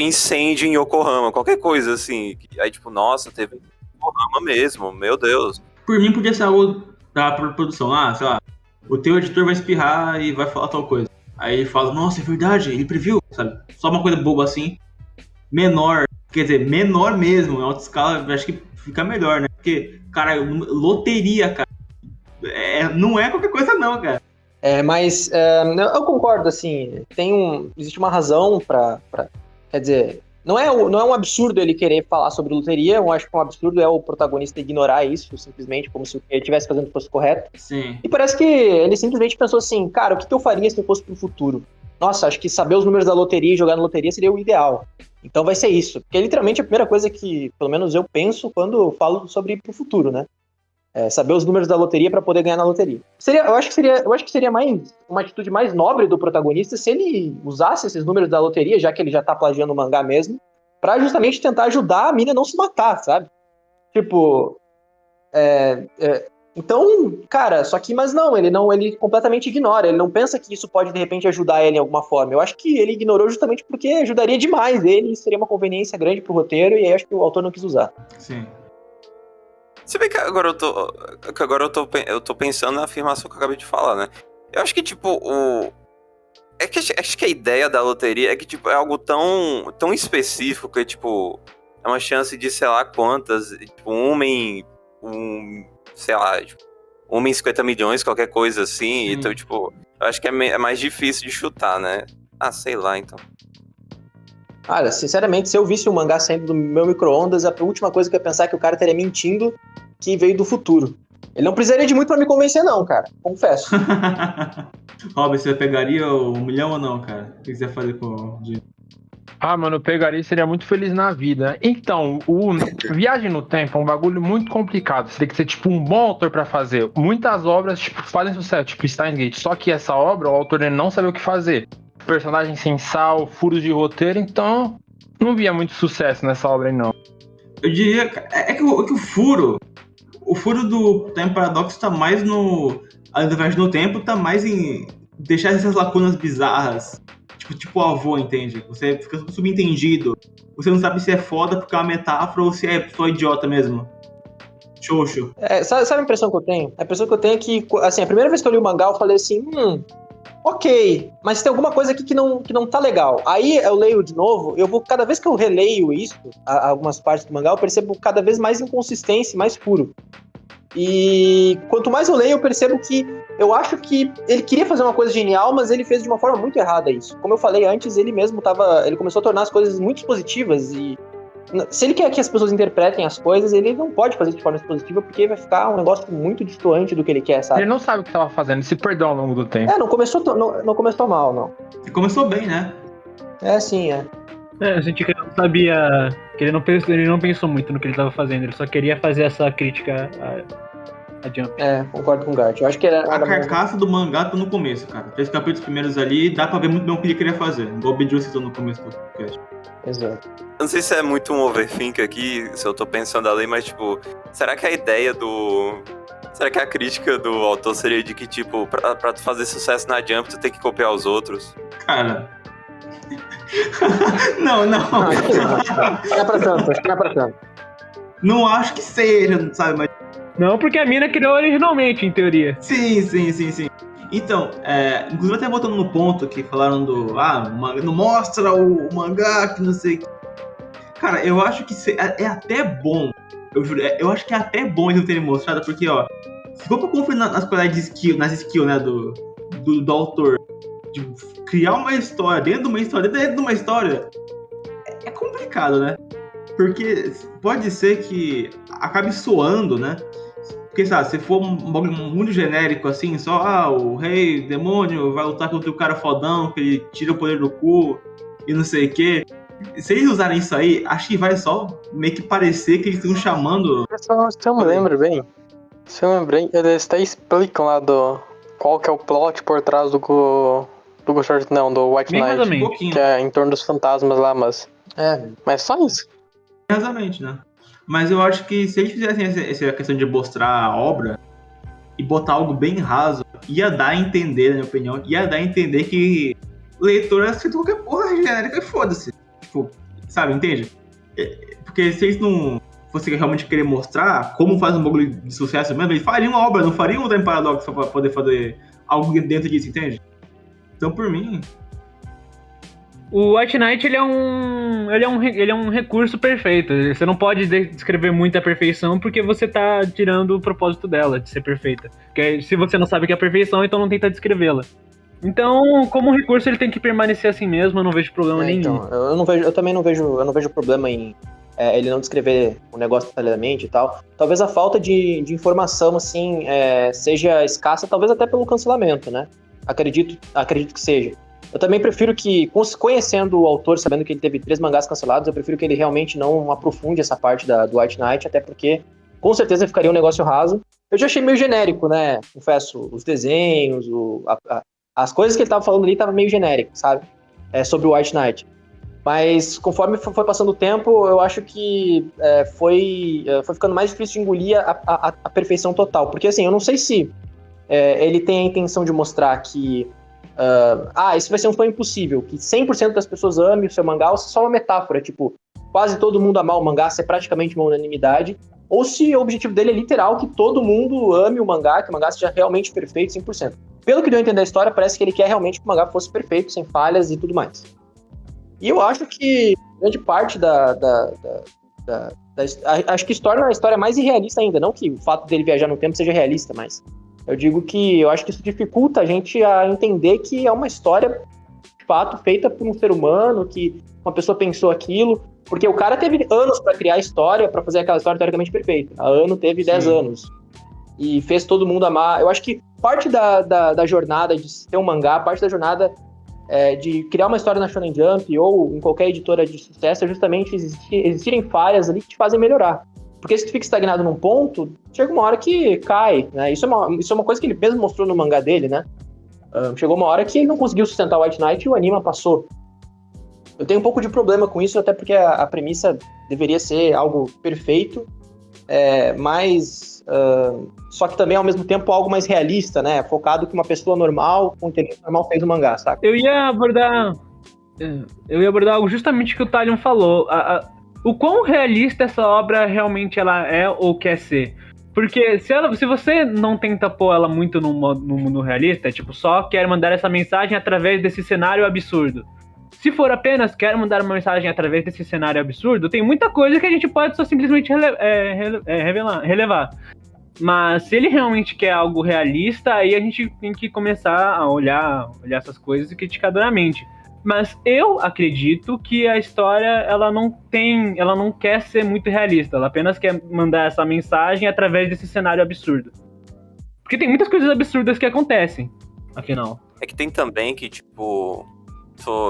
incêndio em Yokohama, qualquer coisa, assim. Aí, tipo, nossa, teve Yokohama mesmo, meu Deus. Por mim, podia ser algo da produção. sei lá, o teu editor vai espirrar e vai falar tal coisa. Aí ele fala, nossa, é verdade, ele previu, sabe? Só uma coisa boba assim. Menor mesmo, em alta escala, eu acho que fica melhor, né? Porque, cara, loteria, cara, não é qualquer coisa não, cara. Mas eu concordo, assim, existe uma razão quer dizer, Não é um absurdo ele querer falar sobre loteria, eu acho que um absurdo é o protagonista ignorar isso, simplesmente, como se o que ele estivesse fazendo fosse correto. Sim. E parece que ele simplesmente pensou assim, cara, o que eu faria se eu fosse pro futuro? Nossa, acho que saber os números da loteria e jogar na loteria seria o ideal. Então vai ser isso. Porque é literalmente a primeira coisa que, pelo menos eu penso quando eu falo sobre ir pro futuro, né? É saber os números da loteria pra poder ganhar na loteria. Eu acho que seria mais uma atitude mais nobre do protagonista se ele usasse esses números da loteria, já que ele já tá plagiando o mangá mesmo, pra justamente tentar ajudar a mina a não se matar, sabe? Tipo, então, cara, mas não, ele completamente ignora, ele não pensa que isso pode de repente ajudar ele em alguma forma. Eu acho que ele ignorou justamente porque ajudaria demais ele, seria uma conveniência grande pro roteiro, e aí acho que o autor não quis usar. Sim. Se bem que agora eu tô pensando na afirmação que eu acabei de falar, né? Eu acho que, tipo, acho que a ideia da loteria é que, tipo, é algo tão específico que, tipo, é uma chance de, sei lá, quantas, tipo, uma em 50 milhões, qualquer coisa assim. Então, tipo, eu acho que é mais difícil de chutar, né? Ah, sei lá, então. Olha, sinceramente, se eu visse um mangá saindo do meu micro-ondas, a última coisa que eu ia pensar é que o cara estaria mentindo que veio do futuro. Ele não precisaria de muito pra me convencer, não, cara. Confesso. Rob, você pegaria o 1 milhão ou não, cara? O que você ia fazer com o dinheiro? Mano, eu pegaria e seria muito feliz na vida. Então, Viagem no Tempo é um bagulho muito complicado. Você tem que ser, tipo, um bom autor pra fazer. Muitas obras, tipo, fazem sucesso, tipo Steins Gate. Só que essa obra, o autor ele não sabia o que fazer. Personagem sem sal, furos de roteiro, então não via muito sucesso nessa obra aí, não. Eu diria que o furo do Time Paradox tá mais no... A Viagem no Tempo tá mais em deixar essas lacunas bizarras. Tipo o avô, entende? Você fica subentendido. Você não sabe se é foda porque é uma metáfora ou se é só idiota mesmo. Xoxo. Sabe a impressão que eu tenho? A impressão que eu tenho é que, assim, a primeira vez que eu li o mangá, eu falei assim, ok, mas tem alguma coisa aqui que não tá legal. Aí eu leio de novo, cada vez que eu releio isso, algumas partes do mangá, eu percebo cada vez mais inconsistência e mais furo. E quanto mais eu leio, eu percebo que eu acho que ele queria fazer uma coisa genial, mas ele fez de uma forma muito errada isso. Como eu falei antes, ele começou a tornar as coisas muito expositivas e se ele quer que as pessoas interpretem as coisas, ele não pode fazer de forma expositiva porque vai ficar um negócio muito distoante do que ele quer, sabe? Ele não sabe o que estava fazendo, ele se perdeu ao longo do tempo. Não começou mal, não. E começou bem, né? Sim. Eu senti que ele não sabia, que ele não pensou muito no que ele estava fazendo, ele só queria fazer essa crítica a Jump. Concordo com o Gart. Eu acho que A carcaça do mangá tá no começo, cara. 3 capítulos primeiros ali, dá pra ver muito bem o que ele queria fazer. Igual o Bidru citou no começo do podcast. Exato. Eu não sei se é muito um overthink aqui, se eu tô pensando ali, mas, tipo, será que a ideia será que a crítica do autor seria de que, tipo, pra tu fazer sucesso na Jump, tu tem que copiar os outros? Cara... Não. Não é pra tanto. Não acho que seja, sabe, mas... Não, porque a mina criou originalmente, em teoria. Sim. Então, inclusive até voltando no ponto que falaram não mostra o mangá, que não sei o que. Cara, eu acho que é até bom, eu juro, eu acho que é até bom eles não terem mostrado, porque, ó, se for pra conferir nas qualidades de nas skills, né, do autor, de criar uma história dentro de uma história, é complicado, né? Porque pode ser que acabe soando, né? Porque, sabe, se for um bagulho muito genérico, assim, só, o rei, demônio, vai lutar contra o cara fodão, que ele tira o poder do cu, e não sei o quê. Se eles usarem isso aí, acho que vai só meio que parecer que eles estão chamando... Se eu me lembro bem, eles até explicam lá qual que é o plot por trás do do White Knight, que é em torno dos fantasmas lá, mas só isso. Exatamente, né? Mas eu acho que se eles fizessem essa questão de mostrar a obra e botar algo bem raso, ia dar a entender, na minha opinião, que o leitor aceita qualquer porra genérica e foda-se. Tipo, sabe, entende? Porque se eles não fossem realmente querer mostrar como faz um bagulho de sucesso mesmo, eles fariam uma obra, não fariam um Time Paradox pra poder fazer algo dentro disso, entende? Então, por mim... O White Knight, ele é um recurso perfeito. Você não pode descrever muita perfeição porque você tá tirando o propósito dela, de ser perfeita. Porque se você não sabe o que é perfeição, então não tenta descrevê-la. Então, como recurso, ele tem que permanecer assim mesmo, eu não vejo problema nenhum. Então, eu também não vejo problema em ele não descrever o negócio detalhadamente e tal. Talvez a falta de informação, assim, seja escassa, talvez até pelo cancelamento, né? Acredito que seja. Eu também prefiro que, conhecendo o autor, sabendo que ele teve 3 mangás cancelados, eu prefiro que ele realmente não aprofunde essa parte do White Knight, até porque, com certeza, ficaria um negócio raso. Eu já achei meio genérico, né? Confesso, os desenhos, as coisas que ele tava falando ali estavam meio genéricas, sabe? Sobre o White Knight. Mas, conforme foi passando o tempo, eu acho que foi ficando mais difícil de engolir a perfeição total. Porque, assim, eu não sei se ele tem a intenção de mostrar que isso vai ser um sonho impossível, que 100% das pessoas amem o seu mangá, ou se é só uma metáfora, tipo, quase todo mundo amar o mangá, ser praticamente uma unanimidade, ou se o objetivo dele é literal, que todo mundo ame o mangá, que o mangá seja realmente perfeito 100%. Pelo que deu a entender a história, parece que ele quer realmente que o mangá fosse perfeito, sem falhas e tudo mais. E eu acho que grande parte acho que isso torna a história mais irrealista ainda, não que o fato dele viajar no tempo seja realista, mas eu digo que eu acho que isso dificulta a gente a entender que é uma história, de fato, feita por um ser humano, que uma pessoa pensou aquilo, porque o cara teve anos para criar a história, para fazer aquela história teoricamente perfeita. A Ano teve 10 anos. E fez todo mundo amar. Eu acho que parte da jornada de ser um mangá, parte da jornada de criar uma história na Shonen Jump ou em qualquer editora de sucesso é justamente existirem falhas ali que te fazem melhorar. Porque se tu fica estagnado num ponto, chega uma hora que cai, né? Isso é uma coisa que ele mesmo mostrou no mangá dele, né? Chegou uma hora que ele não conseguiu sustentar o White Knight e o anime passou. Eu tenho um pouco de problema com isso, até porque a premissa deveria ser algo perfeito, mas só que também, ao mesmo tempo, algo mais realista, né? Focado que uma pessoa normal, com inteligência normal, fez o mangá, saca? Eu ia abordar algo justamente que o Talion falou. O quão realista essa obra realmente ela é ou quer ser. Porque se você não tenta pôr ela muito no mundo realista, tipo, só quer mandar essa mensagem através desse cenário absurdo. Se for apenas quero mandar uma mensagem através desse cenário absurdo, tem muita coisa que a gente pode só simplesmente relevar. Mas se ele realmente quer algo realista, aí a gente tem que começar a olhar essas coisas e criticar duramente. Mas eu acredito que a história ela não quer ser muito realista, ela apenas quer mandar essa mensagem através desse cenário absurdo. Porque tem muitas coisas absurdas que acontecem, afinal. É que tem também que, tipo,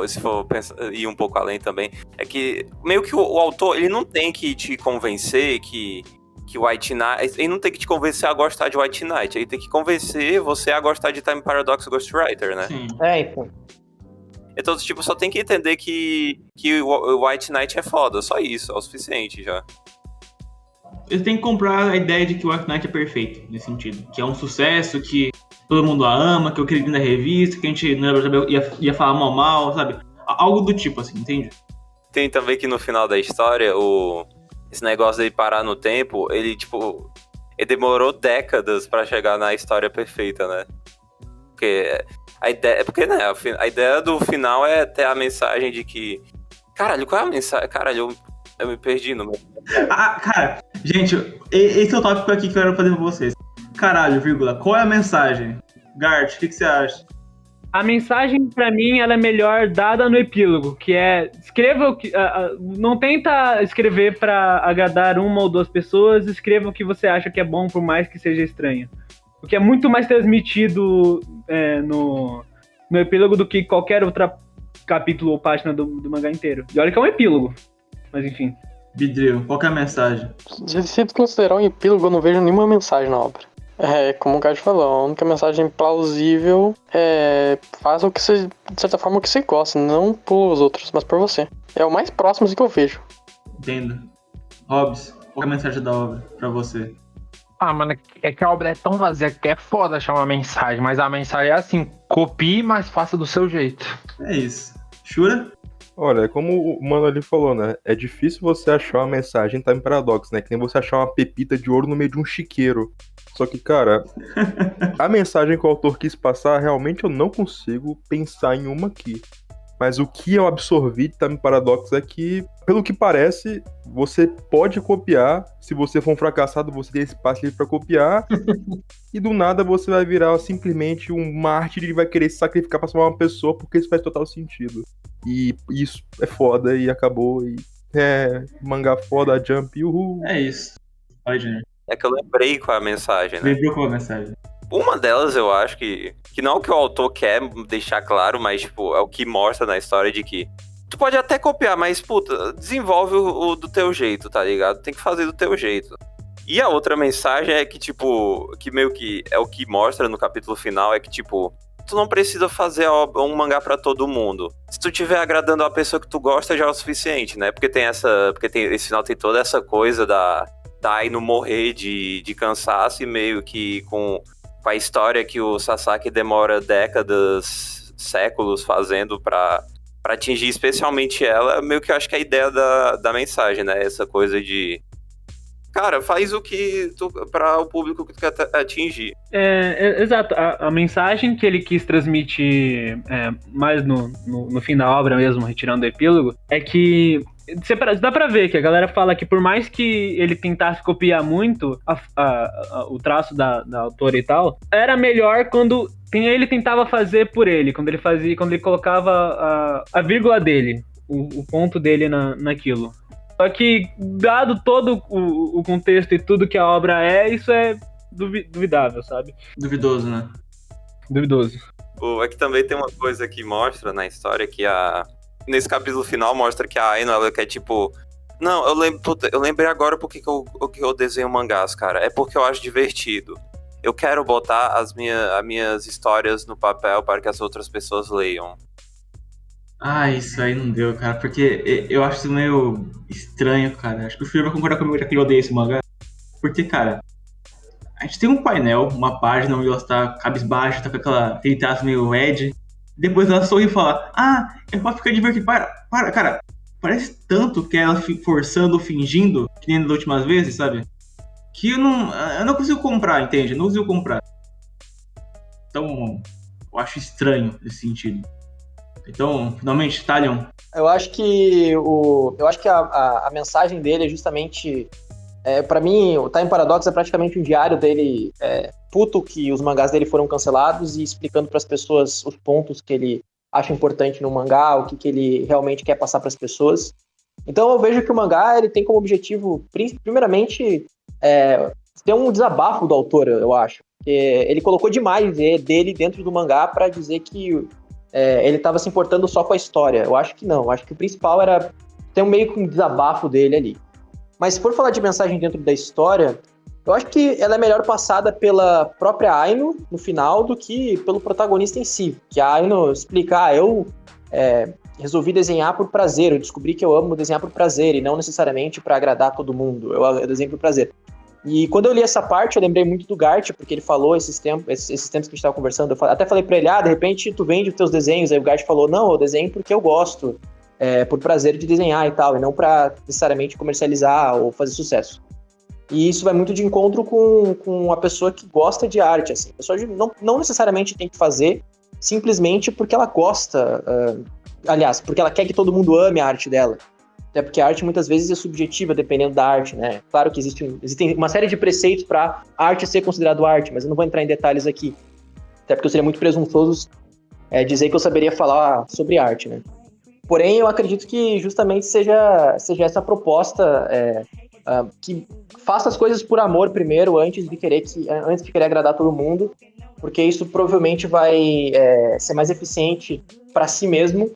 se for pensar, ir um pouco além também, é que meio que o autor, ele não tem que te convencer que White Knight, ele não tem que te convencer a gostar de White Knight, ele tem que convencer você a gostar de Time Paradox Ghostwriter, né? Sim. Então. Então, tipo, só tem que entender que o White Knight é foda, só isso, é o suficiente já. Eles têm que comprar a ideia de que o White Knight é perfeito, nesse sentido. Que é um sucesso, que todo mundo a ama, que eu queria na revista, que a gente ia falar mal, sabe? Algo do tipo, assim, entende? Tem também que no final da história, esse negócio de parar no tempo, ele demorou décadas pra chegar na história perfeita, né? A ideia do final é ter a mensagem de que... Caralho, qual é a mensagem? Caralho, eu me perdi no meu... Cara, gente, esse é o tópico aqui que eu quero fazer com vocês. Caralho, vírgula, qual é a mensagem? Gart, o que você acha? A mensagem, pra mim, ela é melhor dada no epílogo, que é, escreva o que... não tenta escrever pra agradar uma ou duas pessoas, escreva o que você acha que é bom, por mais que seja estranho. O que é muito mais transmitido no epílogo do que qualquer outra capítulo ou página do mangá inteiro. E olha que é um epílogo, mas enfim. Bidril, qual que é a mensagem? Se considerar um epílogo, eu não vejo nenhuma mensagem na obra. Como o Cássio falou, a única mensagem plausível é faça o que você, de certa forma, o que você gosta, não por os outros, mas por você. É o mais próximo que eu vejo. Entendo. Hobbs, qual é a mensagem da obra pra você? Mano, é que a obra é tão vazia que é foda achar uma mensagem, mas a mensagem é assim, copie, mas faça do seu jeito. É isso. Shura? Olha, como o mano ali falou, né? É difícil você achar uma mensagem em Time Paradox, né? Que nem você achar uma pepita de ouro no meio de um chiqueiro. Só que, cara, a mensagem que o autor quis passar, realmente eu não consigo pensar em uma aqui. Mas o que eu absorvi de Time Paradox é que, pelo que parece, você pode copiar. Se você for um fracassado, você tem espaço livre pra copiar. E do nada você vai virar simplesmente um mártir e vai querer se sacrificar pra salvar uma pessoa, porque isso faz total sentido. E isso é foda e acabou. E mangá foda, Jump, uhul. É isso. Vai, Junior. É que eu lembrei qual é a mensagem, né? Lembrou qual é a mensagem? Uma delas, eu acho que não é o que o autor quer deixar claro, mas, tipo, é o que mostra na história de que tu pode até copiar, mas, puta, desenvolve o do teu jeito, tá ligado? Tem que fazer do teu jeito. E a outra mensagem é que, tipo, que meio que é o que mostra no capítulo final, é que, tipo, tu não precisa fazer um mangá pra todo mundo. Se tu estiver agradando a pessoa que tu gosta, já é o suficiente, né? Porque esse final tem toda essa coisa da Aino morrer de cansaço e meio que com a história que o Sasaki demora décadas, séculos fazendo pra atingir especialmente ela, meio que eu acho que é a ideia da mensagem, né? Essa coisa de... Cara, faz o que para o público que tu quer atingir. Exato. A mensagem que ele quis transmitir mais no fim da obra mesmo, retirando o epílogo, é que dá pra ver que a galera fala que por mais que ele tentasse copiar muito o traço da autora e tal, era melhor quando ele tentava fazer por ele, quando ele colocava a vírgula dele, o ponto dele naquilo. Só que, dado todo o contexto e tudo que a obra isso é duvidável, sabe? Duvidoso, né? Duvidoso. É que também tem uma coisa que mostra na história que nesse capítulo final mostra que a Aino, ela quer tipo... Não, eu lembrei agora porque que eu desenho mangás, cara. É porque eu acho divertido. Eu quero botar as minhas histórias no papel para que as outras pessoas leiam. Isso aí não deu, cara, porque eu acho isso meio estranho, cara. Acho que o Felipe vai concordar comigo, já que ele odeia esse mangá. Porque, cara, a gente tem um painel, uma página onde ela tá cabisbaixa, tá com aquele traço meio Ed. Depois ela sorri e fala, é pra ficar divertido. Para, cara. Parece tanto que é ela forçando, fingindo, que nem nas últimas vezes, sabe? Que eu não consigo comprar, entende? Eu não consigo comprar. Então, eu acho estranho nesse sentido. Então, finalmente, Talion. Eu acho que a mensagem dele é justamente... pra mim, o Time Paradox é praticamente um diário dele puto que os mangás dele foram cancelados e explicando para as pessoas os pontos que ele acha importante no mangá, o que ele realmente quer passar para as pessoas. Então eu vejo que o mangá ele tem como objetivo, primeiramente, ter um desabafo do autor, eu acho. Ele colocou demais dele dentro do mangá para dizer que ele estava se importando só com a história. Eu acho que não. Eu acho que o principal era ter meio que um desabafo dele ali. Mas se for falar de mensagem dentro da história, eu acho que ela é melhor passada pela própria Aino no final do que pelo protagonista em si. Que a Aino explica, eu resolvi desenhar por prazer, eu descobri que eu amo desenhar por prazer e não necessariamente para agradar todo mundo, eu desenho por prazer. E quando eu li essa parte, eu lembrei muito do Gart, porque ele falou esses tempos que a gente estava conversando, eu até falei pra ele, de repente tu vende os teus desenhos, aí o Gart falou, não, eu desenho porque eu gosto, por prazer de desenhar e tal, e não pra necessariamente comercializar ou fazer sucesso. E isso vai muito de encontro com a pessoa que gosta de arte, assim. A pessoa não necessariamente tem que fazer simplesmente porque ela gosta, aliás, porque ela quer que todo mundo ame a arte dela. Até porque a arte muitas vezes é subjetiva, dependendo da arte, né? Claro que existem uma série de preceitos para a arte ser considerado arte, mas eu não vou entrar em detalhes aqui. Até porque eu seria muito presunçoso dizer que eu saberia falar sobre arte, né? Porém, eu acredito que justamente seja essa proposta que faça as coisas por amor primeiro, antes de querer agradar todo mundo, porque isso provavelmente vai ser mais eficiente para si mesmo.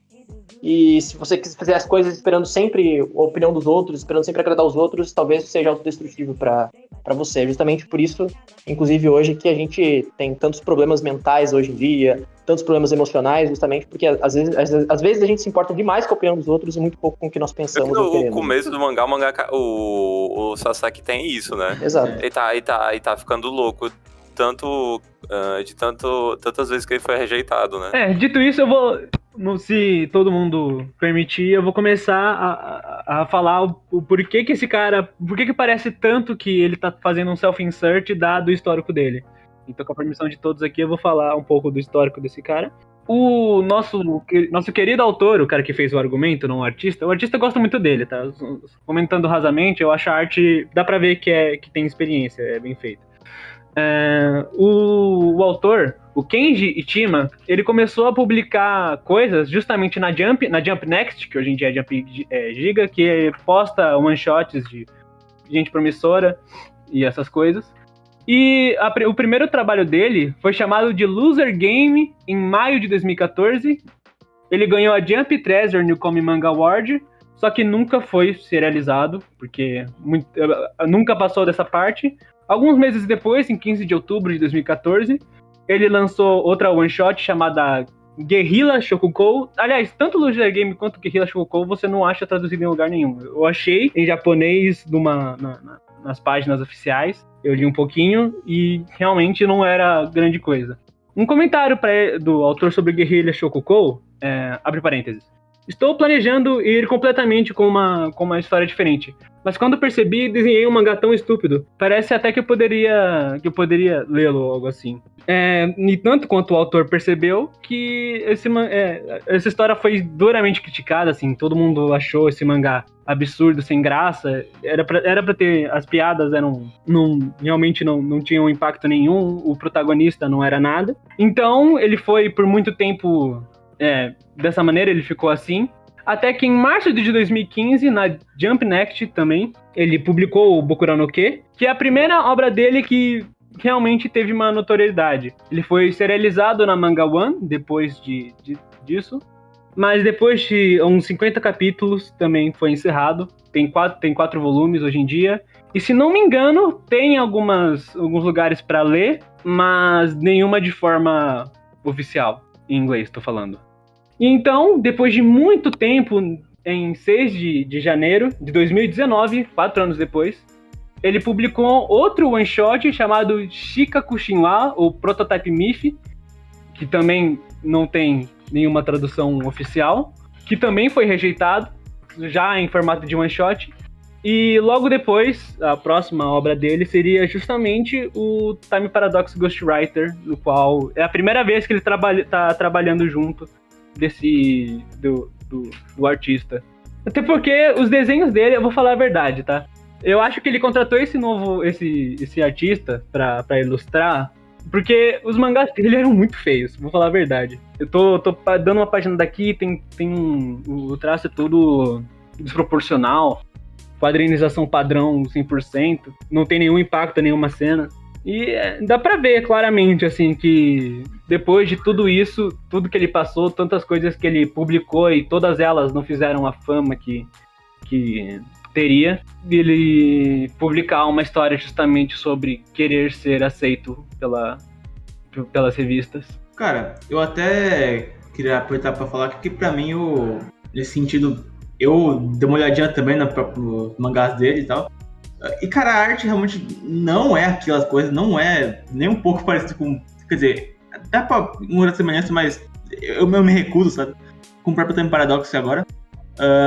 E se você quiser fazer as coisas esperando sempre a opinião dos outros, esperando sempre agradar os outros, talvez seja autodestrutivo para você. Justamente por isso, inclusive hoje, que a gente tem tantos problemas mentais hoje em dia, tantos problemas emocionais, justamente porque às vezes a gente se importa demais com a opinião dos outros e muito pouco com o que nós pensamos. No começo do mangá, o Sasaki tem isso, né? Exato. Ele tá ficando louco. Tantas vezes que ele foi rejeitado, né? Dito isso, eu vou... Se todo mundo permitir, eu vou começar a falar o porquê que esse cara... Por que parece tanto que ele tá fazendo um self-insert dado o histórico dele. Então, com a permissão de todos aqui, eu vou falar um pouco do histórico desse cara. O nosso querido autor, o cara que fez o argumento, não o artista gosta muito dele, tá? Comentando rasamente, eu acho a arte, dá pra ver que tem experiência, é bem feito. O autor, o Kenji Ichima, ele começou a publicar coisas justamente na Jump Next, que hoje em dia é Jump Giga, que posta one-shots de gente promissora e essas coisas. E o primeiro trabalho dele foi chamado de Loser Game em maio de 2014. Ele ganhou a Jump Treasure Newcomer Manga Award, só que nunca foi serializado, porque nunca passou dessa parte. Alguns meses depois, em 15 de outubro de 2014, ele lançou outra one-shot chamada Guerrilla Shokukou. Aliás, tanto Loser Game quanto Guerrilla Shokukou você não acha traduzido em lugar nenhum. Eu achei em japonês nas páginas oficiais. Eu li um pouquinho e realmente não era grande coisa. Um comentário do autor sobre Guerrilla Shokukou, abre parênteses. Estou planejando ir completamente com uma história diferente, mas quando percebi, desenhei um mangá tão estúpido. Parece até que eu poderia lê-lo ou algo assim. E tanto quanto o autor percebeu que essa história foi duramente criticada, assim, todo mundo achou esse mangá absurdo, sem graça. Era pra ter, as piadas realmente não tinham impacto nenhum, o protagonista não era nada. Então ele foi por muito tempo dessa maneira, ele ficou assim. Até que em março de 2015, na Jump Next também, ele publicou o Boku no Ke, que é a primeira obra dele que realmente teve uma notoriedade. Ele foi serializado na Manga One depois disso, mas depois de uns 50 capítulos também foi encerrado. Tem 4 volumes hoje em dia. E se não me engano, tem alguns lugares para ler, mas nenhuma de forma oficial, em inglês tô falando. E então, depois de muito tempo, em 6 de janeiro de 2019, 4 anos depois, ele publicou outro one-shot chamado Shikaku Shinwa, ou Prototype Myth, que também não tem nenhuma tradução oficial, que também foi rejeitado, já em formato de one-shot. E logo depois, a próxima obra dele seria justamente o Time Paradox Ghostwriter, no qual é a primeira vez que ele tá trabalhando junto do artista. Até porque os desenhos dele, eu vou falar a verdade, tá? Eu acho que ele contratou esse artista pra ilustrar, porque os mangás dele eram muito feios, vou falar a verdade. Eu tô dando uma página daqui, o traço é todo desproporcional, quadrinização padrão 100%, não tem nenhum impacto, nenhuma cena. E dá pra ver claramente, assim, que depois de tudo isso, tudo que ele passou, tantas coisas que ele publicou e todas elas não fizeram a fama que teria, ele publicar uma história justamente sobre querer ser aceito pelas revistas. Cara, eu até queria aproveitar pra falar que pra mim, nesse sentido, eu dei uma olhadinha também nos mangás dele e tal. E, cara, a arte realmente não é aquelas coisas, não é nem um pouco parecido com... Quer dizer, dá pra uma semelhança, mas eu me recuso, sabe? Com o próprio Time Paradox agora.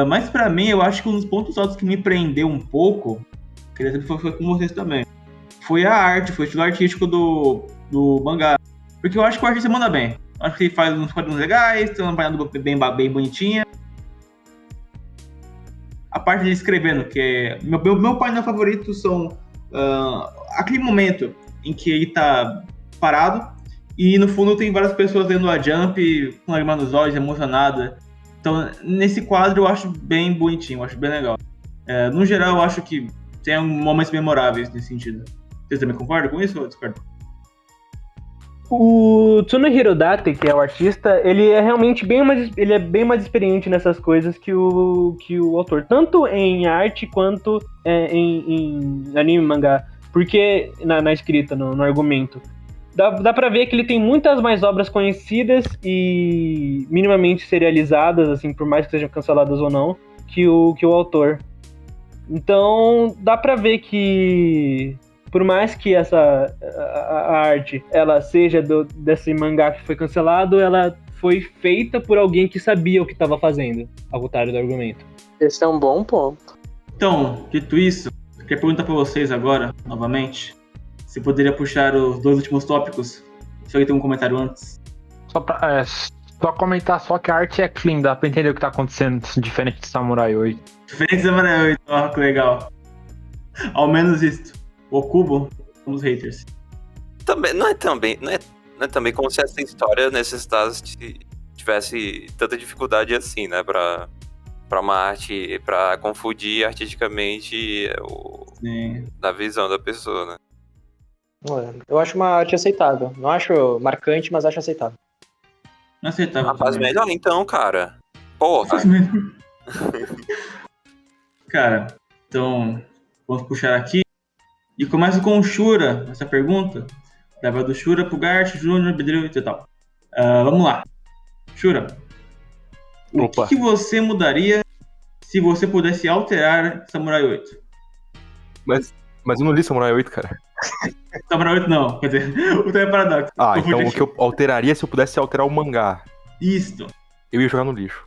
Mas pra mim, eu acho que um dos pontos altos que me prendeu um pouco, queria saber foi com vocês também, foi a arte, foi o estilo artístico do mangá. Porque eu acho que o artista manda bem. Eu acho que ele faz uns quadrinhos legais, tem uma página bem bonitinha. A parte dele escrevendo, que é... Meu painel favorito são aquele momento em que ele tá parado e no fundo tem várias pessoas lendo a Jump, com lágrimas nos olhos, emocionada. Então, nesse quadro eu acho bem bonitinho, eu acho bem legal. No geral, eu acho que tem momentos memoráveis nesse sentido. Vocês também concordam com isso ou discordam? O Tsunohiro Date, que é o artista, ele é realmente bem mais experiente nessas coisas que o autor, tanto em arte quanto em anime, mangá, porque na escrita, no argumento. Dá pra ver que ele tem muitas mais obras conhecidas e minimamente serializadas, assim, por mais que sejam canceladas ou não, que o autor. Então, dá pra ver que, por mais que a arte ela seja desse mangá que foi cancelado, ela foi feita por alguém que sabia o que estava fazendo, ao contrário do argumento. Esse é um bom ponto. Então, dito isso, eu queria perguntar pra vocês agora, novamente, se poderia puxar os 2 últimos tópicos. Se alguém tem um comentário antes. Só comentar só que a arte é clean, dá pra entender o que tá acontecendo, diferente de Samurai 8. Diferente de Samurai 8, ó, que legal. Ao menos isso. O Kubo, somos haters. Também, não é também como se essa história necessitasse, tivesse tanta dificuldade assim, né? Pra uma arte, pra confundir artisticamente da visão da pessoa, né? Eu acho uma arte aceitável. Não acho marcante, mas acho aceitável. Não aceitável. Faz melhor então, cara. Porra. Faz melhor. Cara, então vamos puxar aqui. E começa com o Shura, essa pergunta. Leva do Shura pro Gart, Júnior, Bedril e tal. Vamos lá. Shura, o que você mudaria se você pudesse alterar Samurai 8? Mas eu não li Samurai 8, cara. Samurai 8 não, quer dizer, o Time Paradox. Então o que eu alteraria se eu pudesse alterar o mangá? Isso. Eu ia jogar no lixo.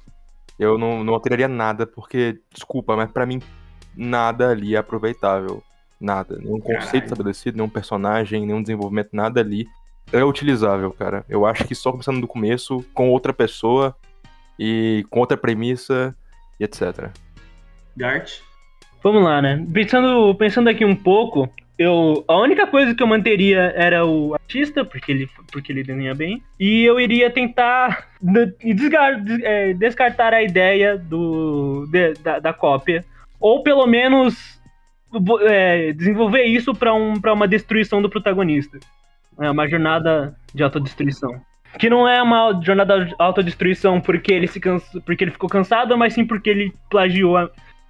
Eu não alteraria nada, porque, desculpa, mas pra mim nada ali é aproveitável. Nada. Nenhum conceito estabelecido, nenhum personagem, nenhum desenvolvimento, nada ali é utilizável, cara. Eu acho que só começando do começo, com outra pessoa e com outra premissa e etc. Gart? Vamos lá, né? Pensando aqui um pouco, a única coisa que eu manteria era o artista, porque ele desenha bem, e eu iria tentar descartar a ideia da cópia, ou pelo menos desenvolver isso pra uma destruição do protagonista. É uma jornada de autodestruição. Que não é uma jornada de autodestruição porque ele ficou cansado, mas sim porque ele plagiou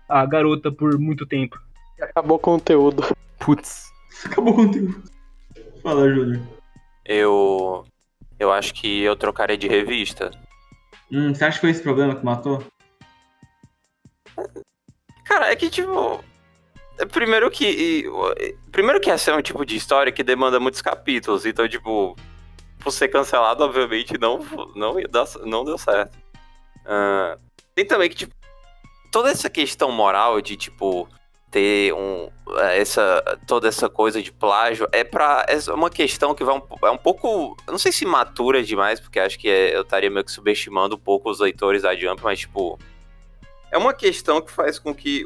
a garota por muito tempo. Acabou o conteúdo. Putz. Acabou o conteúdo. Fala, Júnior. Eu acho que eu trocaria de revista. Você acha que foi esse problema que matou? Cara, é que tipo... Primeiro que essa é um tipo de história que demanda muitos capítulos. Então, tipo... Por ser cancelado, obviamente, não deu certo. Tem também que, tipo... Toda essa questão moral de, tipo... Ter toda essa coisa de plágio é uma questão que é um pouco, eu não sei se matura demais, porque acho que eu estaria meio que subestimando um pouco os leitores da Jump, mas tipo, é uma questão que faz com que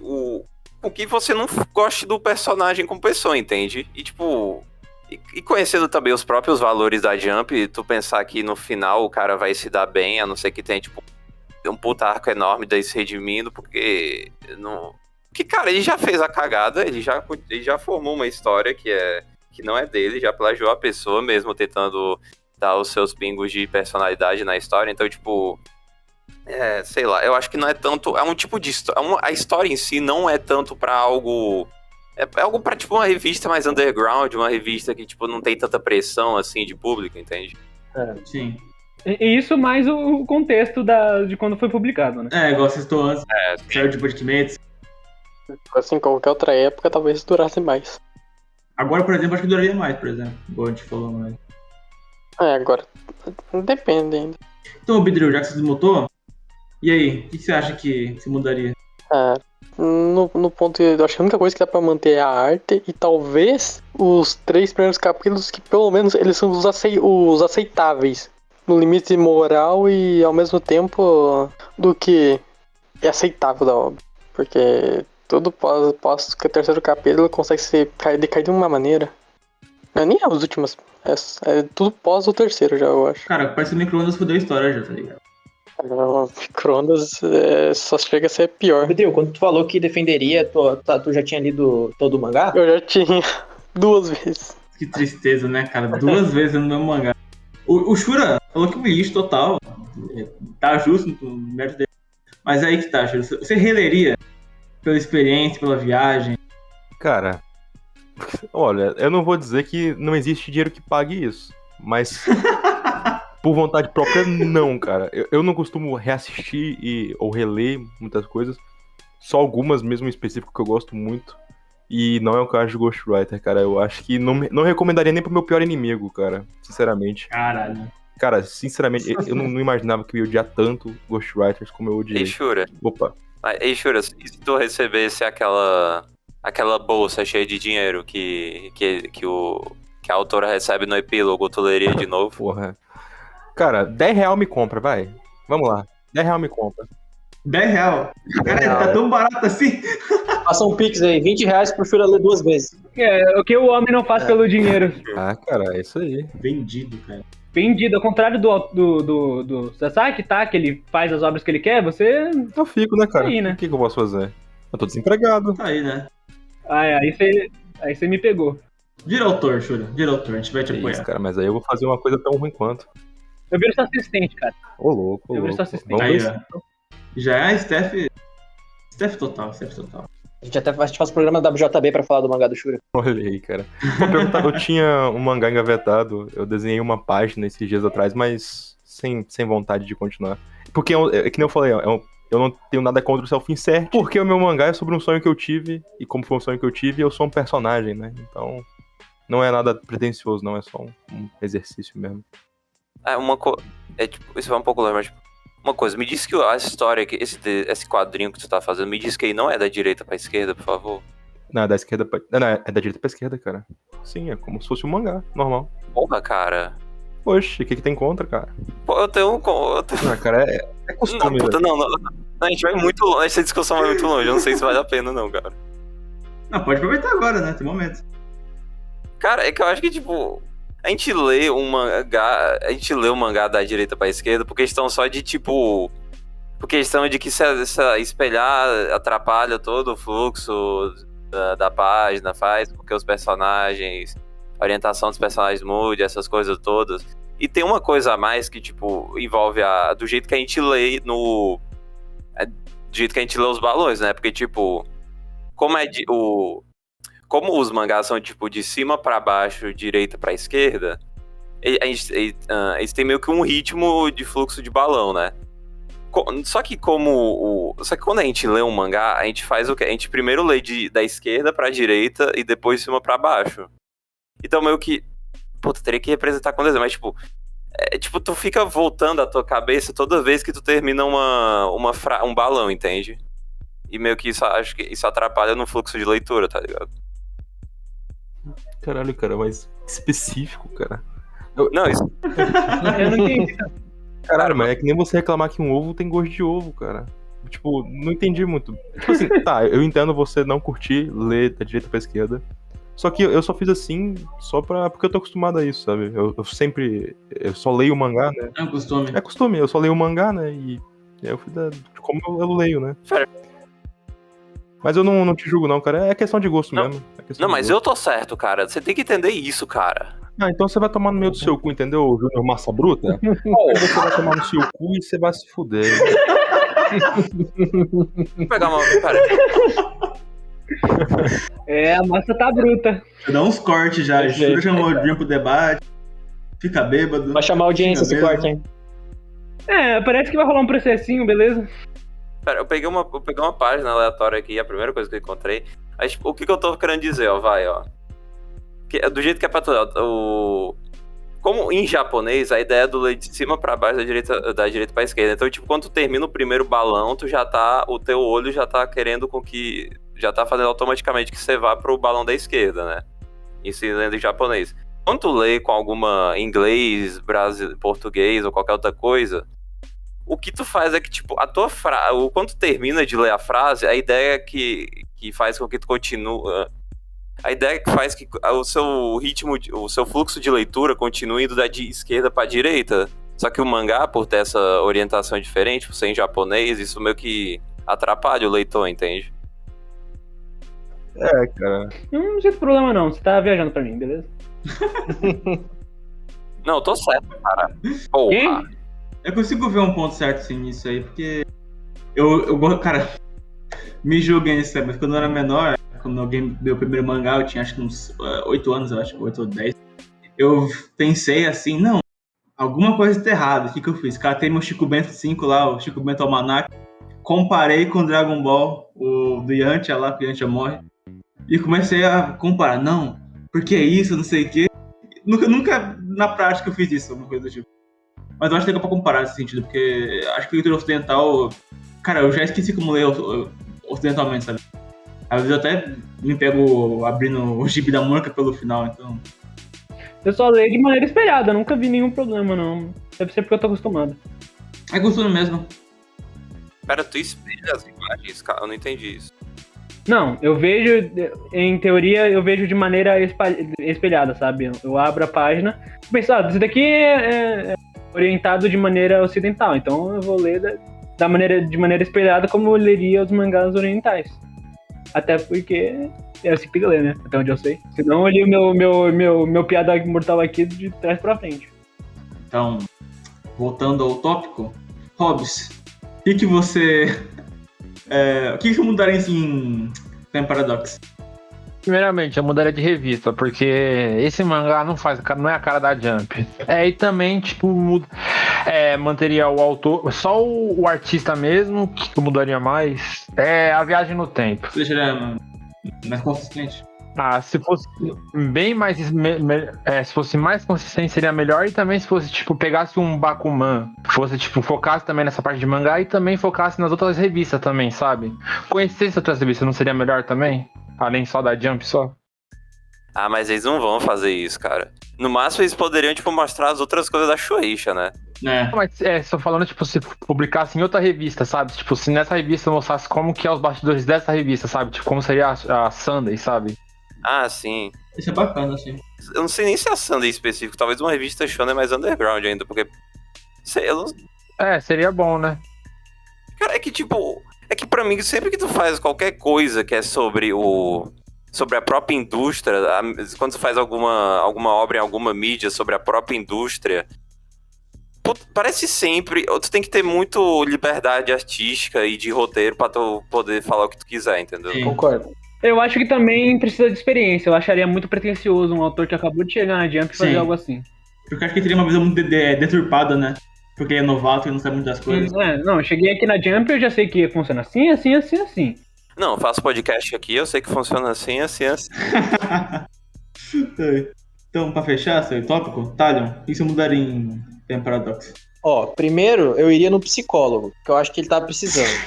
você não goste do personagem como pessoa, entende? E tipo, e conhecendo também os próprios valores da Jump, tu pensar que no final o cara vai se dar bem, a não ser que tenha tipo um puta arco enorme daí se redimindo, porque cara, ele já fez a cagada, ele já formou uma história que não é dele, já plagiou a pessoa mesmo tentando dar os seus pingos de personalidade na história, então, tipo, sei lá, eu acho que não é tanto, é um tipo de história, a história em si não é tanto pra algo, é algo pra, tipo, uma revista mais underground, uma revista que, tipo, não tem tanta pressão, assim, de público, entende? Sim. E isso mais o contexto de quando foi publicado, né? Igual vocês estão antes, saiu de Ultimates. Assim, qualquer outra época, talvez durasse mais. Agora, por exemplo, acho que duraria mais, por exemplo. Igual a gente falou, mas... Agora, depende ainda. Então, Bedril, já que você desmutou, e aí, o que você acha que se mudaria? No ponto, eu acho que a única coisa que dá pra manter é a arte e talvez os 3 primeiros capítulos que pelo menos eles são os aceitáveis. No limite moral e ao mesmo tempo do que é aceitável da obra. Porque tudo pós que o terceiro capítulo consegue decair de uma maneira. Não é nem as últimas. É tudo pós o terceiro já, eu acho. Cara, parece que o micro-ondas fudeu a história já, tá ligado? Micro-ondas só chega a ser pior. Bedril, quando tu falou que defenderia, tu já tinha lido todo o mangá? Eu já tinha 2 vezes. Que tristeza, né, cara? 2 vezes no mesmo mangá. O Shura falou que o lixo total. Tá justo no mérito dele. Mas aí que tá, Shura. Você releria pela experiência, pela viagem? Cara, olha, eu não vou dizer que não existe dinheiro que pague isso, mas por vontade própria, não, cara. Eu não costumo reassistir ou reler muitas coisas, só algumas mesmo em específico que eu gosto muito, e não é o caso de Ghostwriter, cara. Eu acho que não recomendaria nem pro meu pior inimigo, cara, sinceramente. Caralho. Cara, sinceramente, eu não imaginava que eu ia odiar tanto Ghostwriters como eu odiei. Ei, Shura. Opa. Ei, Shura, e se tu recebesse aquela bolsa cheia de dinheiro que a autora recebe no epílogo, tu leria de novo? Porra. Cara, R$10 me compra, vai. Vamos lá. R$10 me compra. R$10? Cara, tá tão barato assim. Passa um pix aí, R$20 pro Shura ler 2 vezes. O que o homem não faz pelo dinheiro. Ah, cara, é isso aí. Vendido, cara. Vendido, ao contrário do Sasaki, tá? Que ele faz as obras que ele quer, você... Eu fico, né, cara? Aí, né? O que eu posso fazer? Eu tô desempregado. Tá aí, né? Aí você me pegou. Vira autor, Shura. Vira autor, a gente vai te apoiar. Isso, cara, mas aí eu vou fazer uma coisa tão ruim quanto. Eu viro seu assistente, cara. Ô, louco. Eu viro seu assistente. Aí, ó. Já é a Steph total. A gente faz o programa da WJB pra falar do mangá do Shura. Olha aí, cara. Eu tinha um mangá engavetado, eu desenhei uma página esses dias atrás, mas sem vontade de continuar. Porque, que nem eu falei, eu não tenho nada contra o self-insert, porque o meu mangá é sobre um sonho que eu tive, e como foi um sonho que eu tive, eu sou um personagem, né? Então, não é nada pretencioso, não, é só um exercício mesmo. Isso vai um pouco longe, mas tipo, uma coisa, me diz que a história, esse quadrinho que tu tá fazendo, me diz que aí não é da direita pra esquerda, por favor. Não, é da esquerda pra... Não, é da direita pra esquerda, cara. Sim, é como se fosse um mangá, normal. Porra, cara. Oxe, o que tem contra, cara? Pô, eu tenho... Ah, cara, é costume. Não, a gente vai muito longe, essa discussão vai muito longe, eu não sei se vale a pena não, cara. Não, pode aproveitar agora, né? Tem momento. Cara, é que eu acho que, tipo... A gente lê o mangá da direita pra esquerda por questão só de, tipo... Por questão de que se espelhar atrapalha todo o fluxo da página, faz com que os personagens... A orientação dos personagens mude, essas coisas todas. E tem uma coisa a mais que, tipo, envolve do jeito que a gente lê do jeito que a gente lê os balões, né? Porque, tipo... Como os mangás são, tipo, de cima pra baixo, direita pra esquerda, eles têm meio que um ritmo de fluxo de balão, né? Só que quando a gente lê um mangá, a gente faz o quê? A gente primeiro lê da esquerda pra direita e depois de cima pra baixo. Então, meio que... Pô, tu teria que representar com desenho, mas, tipo... tu fica voltando a tua cabeça toda vez que tu termina um balão, entende? E meio que acho que isso atrapalha no fluxo de leitura, tá ligado? Caralho, cara, mas específico, cara. Eu não entendi. Caralho, mas é que nem você reclamar que um ovo tem gosto de ovo, cara. Tipo, não entendi muito. Tipo assim, tá, eu entendo você não curtir ler da direita pra esquerda. Só que eu só fiz assim, porque eu tô acostumado a isso, sabe? Eu só leio o mangá, né? É um costume. É costume, eu só leio o mangá, né? E eu fui como eu leio, né? Mas eu não te julgo não, cara. É questão de gosto mesmo. Não, mas eu tô certo, cara. Você tem que entender isso, cara. Ah, então você vai tomar no meio do seu cu, entendeu, Júnior Massa Bruta? Você vai tomar no seu cu e você vai se fuder. Vou pegar uma... Pera. A massa tá bruta. Dá uns cortes já. Júlio chamou o Dream pro debate. Fica bêbado. Vai chamar a audiência esse corte, hein? Parece que vai rolar um processinho, beleza? Pera, eu peguei uma página aleatória aqui, a primeira coisa que eu encontrei. Mas, tipo, o que eu tô querendo dizer, ó, do jeito que é pra tu, como em japonês, a ideia é do ler de cima pra baixo, da direita pra esquerda. Então, tipo, quando tu termina o primeiro balão, o teu olho já tá querendo já tá fazendo automaticamente que você vá pro balão da esquerda, né? Isso lendo em japonês. Quando tu lê com alguma inglês, português ou qualquer outra coisa, o que tu faz é que, tipo, a tua frase, quando tu termina de ler a frase, a ideia que faz com que tu continue... A ideia que faz que o seu ritmo, o seu fluxo de leitura continue indo da esquerda pra direita. Só que o mangá, por ter essa orientação diferente, por ser em japonês, isso meio que atrapalha o leitor, entende? Cara. Não tem problema não, você tá viajando pra mim, beleza? Não, eu tô certo, cara. Porra. Quem? Eu consigo ver um ponto certo assim nisso aí, porque eu cara, me julguem isso, mas quando eu era menor, quando alguém meu primeiro mangá, eu tinha acho que uns 8 anos, eu acho, 8 ou 10. Eu pensei assim, não, alguma coisa tá errada. O que eu fiz? Catei meu Chico Bento 5 lá, o Chico Bento Almanac, comparei com o Dragon Ball, o do Yantia lá, que o Yantia morre, e comecei a comparar, não, porque é isso, não sei o quê. Nunca na prática eu fiz isso, alguma coisa do tipo. Mas eu acho que dá pra comparar nesse sentido, porque acho que a leitura ocidental... Cara, eu já esqueci como ler ocidentalmente, sabe? Às vezes eu até me pego abrindo o gibi da Mônica pelo final, então... Eu só leio de maneira espelhada, nunca vi nenhum problema, não. Deve ser porque eu tô acostumado. É gostoso mesmo. Pera, tu espelha as imagens, cara? Eu não entendi isso. Não, eu vejo, em teoria, eu vejo de maneira espelhada, sabe? Eu abro a página e penso, isso daqui é orientado de maneira ocidental, então eu vou ler de maneira espelhada como eu leria os mangás orientais. Até porque é assim que tem que ler, né? Até onde eu sei. Senão eu li o meu piada mortal aqui de trás pra frente. Então, voltando ao tópico, Hobbs, o que você... o que você mudaria em Time Paradox? Primeiramente, eu mudaria de revista, porque esse mangá não é a cara da Jump. E também, tipo, manteria o autor, só o artista mesmo, que eu mudaria mais, é a viagem no tempo. Você deixaria mais consistente? Se fosse bem mais... se fosse mais consistente seria melhor, e também se fosse, tipo, pegasse um Bakuman, fosse, tipo, focasse também nessa parte de mangá e também focasse nas outras revistas também, sabe? Conhecesse outras revistas não seria melhor também? Além só da Jump só? Mas eles não vão fazer isso, cara. No máximo eles poderiam, tipo, mostrar as outras coisas da Shueisha, né? Mas só falando, tipo, se publicasse em outra revista, sabe? Tipo, se nessa revista mostrasse como que é os bastidores dessa revista, sabe? Tipo, como seria a Sunday, sabe? Sim. Isso é bacana, sim. Eu não sei nem se é a Sunday específico, talvez uma revista shonen mais underground ainda, porque... seria bom, né? Cara, é que pra mim, sempre que tu faz qualquer coisa que é sobre a própria indústria, quando tu faz alguma obra em alguma mídia sobre a própria indústria, parece sempre, tu tem que ter muito liberdade artística e de roteiro pra tu poder falar o que tu quiser, entendeu? Sim. Concordo. Eu acho que também precisa de experiência. Eu acharia muito pretencioso um autor que acabou de chegar na Jump fazer algo assim. Porque acho que teria uma visão muito deturpada, né? Porque é novato e não sabe muitas coisas. Não, eu cheguei aqui na Jump e eu já sei que funciona assim, assim, assim, assim. Não, eu faço podcast aqui, eu sei que funciona assim, assim, assim. Então, pra fechar seu tópico, Talion, o que você mudaria em Time Paradox? Primeiro eu iria no psicólogo, que eu acho que ele tá precisando.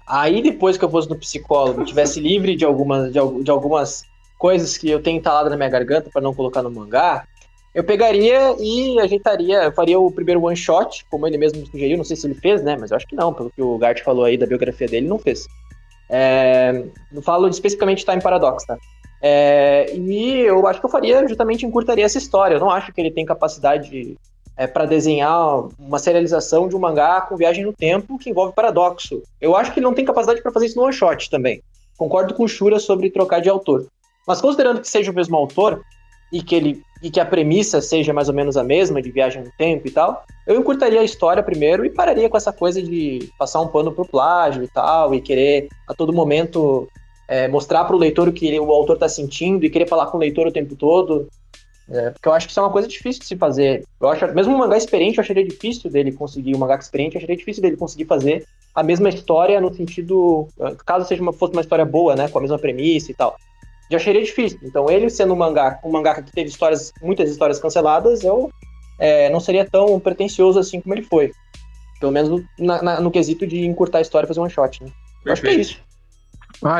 Aí depois que eu fosse no psicólogo, tivesse livre de algumas coisas que eu tenho entalado na minha garganta pra não colocar no mangá, eu pegaria e ajeitaria, eu faria o primeiro one shot, como ele mesmo sugeriu, não sei se ele fez, né, mas eu acho que não, pelo que o Gart falou aí da biografia dele, não fez. Não falo especificamente de Time Paradox, tá? E eu acho que eu faria, justamente encurtaria essa história, eu não acho que ele tem capacidade para desenhar uma serialização de um mangá com viagem no tempo que envolve paradoxo. Eu acho que ele não tem capacidade para fazer isso no one shot também. Concordo com o Shura sobre trocar de autor. Mas considerando que seja o mesmo autor e que a premissa seja mais ou menos a mesma, de viagem no tempo e tal, eu encurtaria a história primeiro e pararia com essa coisa de passar um pano pro plágio e tal, e querer a todo momento mostrar pro leitor o que o autor tá sentindo e querer falar com o leitor o tempo todo. Porque eu acho que isso é uma coisa difícil de se fazer. Eu acho, mesmo um mangá experiente, eu acharia difícil dele conseguir, um mangá experiente, eu acharia difícil dele conseguir fazer a mesma história no sentido, caso fosse uma história boa, né, com a mesma premissa e tal. Já acharia difícil. Então ele sendo um mangá que teve muitas histórias canceladas, eu não seria tão pretencioso assim como ele foi. Pelo menos no quesito de encurtar a história e fazer um one shot, né? Eu acho que é isso.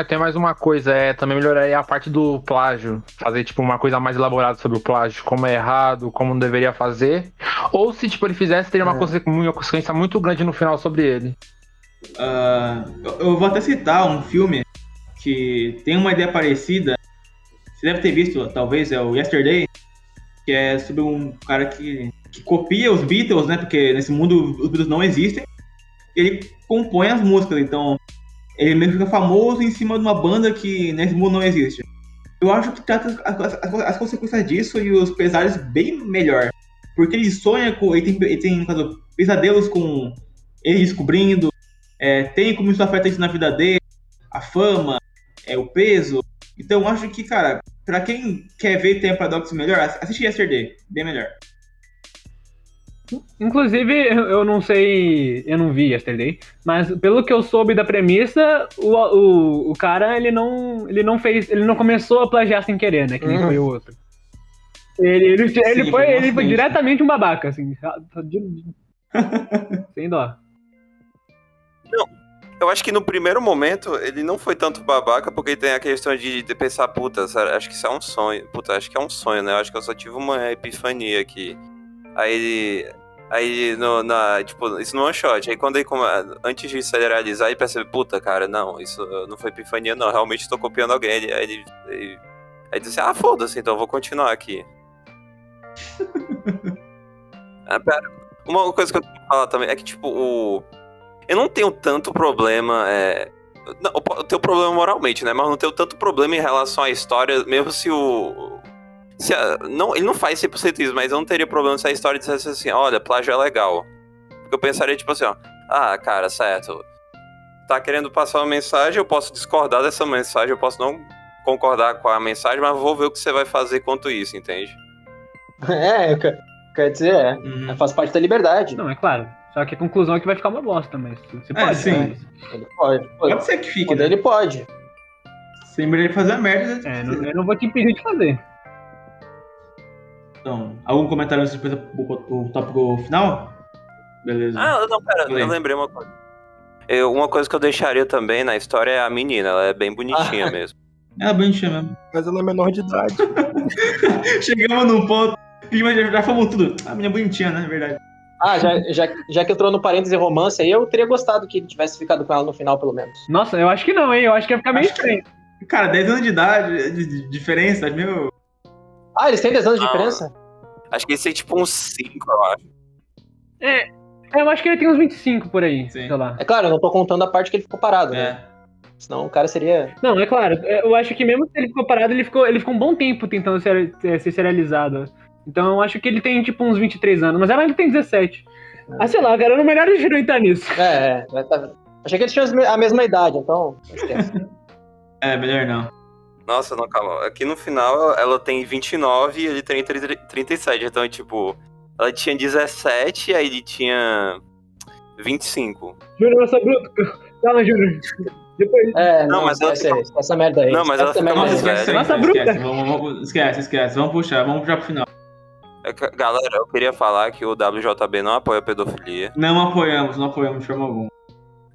Tem mais uma coisa, também melhoraria a parte do plágio, fazer tipo uma coisa mais elaborada sobre o plágio, como é errado, como não deveria fazer, ou se tipo ele fizesse, teria uma consequência muito grande no final sobre ele. Eu vou até citar um filme que tem uma ideia parecida, você deve ter visto, talvez, é o Yesterday, que é sobre um cara que copia os Beatles, né, porque nesse mundo os Beatles não existem, e ele compõe as músicas, então ele mesmo fica famoso em cima de uma banda que nesse mundo não existe. Eu acho que trata as consequências disso e os pesares bem melhor. Porque ele sonha com... Ele tem no caso, pesadelos com ele descobrindo. Tem como isso afeta isso na vida dele. A fama, o peso. Então eu acho que, cara, pra quem quer ver Time Paradox melhor, assiste Yesterday. Bem melhor. Inclusive, eu não sei, eu não vi Yesterday, mas pelo que eu soube da premissa, o cara, ele não começou a plagiar sem querer, né, que nem foi o outro. Ele foi diretamente um babaca, assim, sem dó. Não, eu acho que no primeiro momento ele não foi tanto babaca, porque tem a questão de pensar, puta, acho que isso é um sonho, acho que é um sonho, né, eu acho que eu só tive uma epifania aqui. Aí tipo, isso no one shot. Aí quando ele, antes de serializar, ele percebe, puta, cara, não, isso não foi epifania, não. Realmente tô copiando alguém. Aí ele disse, foda-se, então eu vou continuar aqui. Pera. Uma coisa que eu tenho que falar também é que, tipo, eu não tenho tanto problema. Não, eu tenho problema moralmente, né? Mas não tenho tanto problema em relação à história, mesmo se ele não faz 100% isso, mas eu não teria problema se a história dissesse assim, olha, plágio é legal. Porque eu pensaria, tipo assim, cara, certo. Tá querendo passar uma mensagem, eu posso discordar dessa mensagem, eu posso não concordar com a mensagem, mas vou ver o que você vai fazer quanto isso, entende? Quer dizer, faz parte da liberdade. Não, é claro. Só que a conclusão é que vai ficar uma bosta, mas você pode. Sim. Né? Ele pode. Pode ser que fique, né? Ele pode. Sem ele fazer a merda. Eu não vou te impedir de fazer. Então, algum comentário antes de voltar pro final? Beleza. Não, pera, eu lembrei uma coisa. Uma coisa que eu deixaria também na história é a menina, ela é bem bonitinha mesmo. Ela é bonitinha mesmo. Mas ela é menor de idade. Chegamos num ponto e já falamos tudo. A menina é bonitinha, né? É verdade. Já que entrou no parêntese romance aí, eu teria gostado que ele tivesse ficado com ela no final, pelo menos. Nossa, eu acho que não, hein? Eu acho que ia ficar meio estranho. Cara, 10 anos de idade, de diferença, meu... Eles têm 10 anos de diferença? Acho que eles têm tipo uns 5, eu acho. Eu acho que ele tem uns 25 por aí, Sim. sei lá. É claro, eu não tô contando a parte que ele ficou parado, né? Senão o cara seria... Não, é claro. Eu acho que mesmo se ele ficou parado, ele ficou um bom tempo tentando ser serializado. Então eu acho que ele tem tipo uns 23 anos, mas ela ainda tem 17. Sei lá, cara, era melhor a gente não entrar nisso. Achei que eles tinham a mesma idade, então esquece. Melhor não. Nossa, não, calma. Aqui no final ela tem 29 e ele tem 37. Então, tipo, ela tinha 17 aí ele tinha 25. Júnior, nossa bruto. Calma, Júnior. Depois. Mas ela fica... essa merda aí. Não, mas ela fica mais velha. Nossa bruta. Esquece. Vamos puxar pro final. Galera, eu queria falar que o WJB não apoia a pedofilia. Não apoiamos de forma alguma.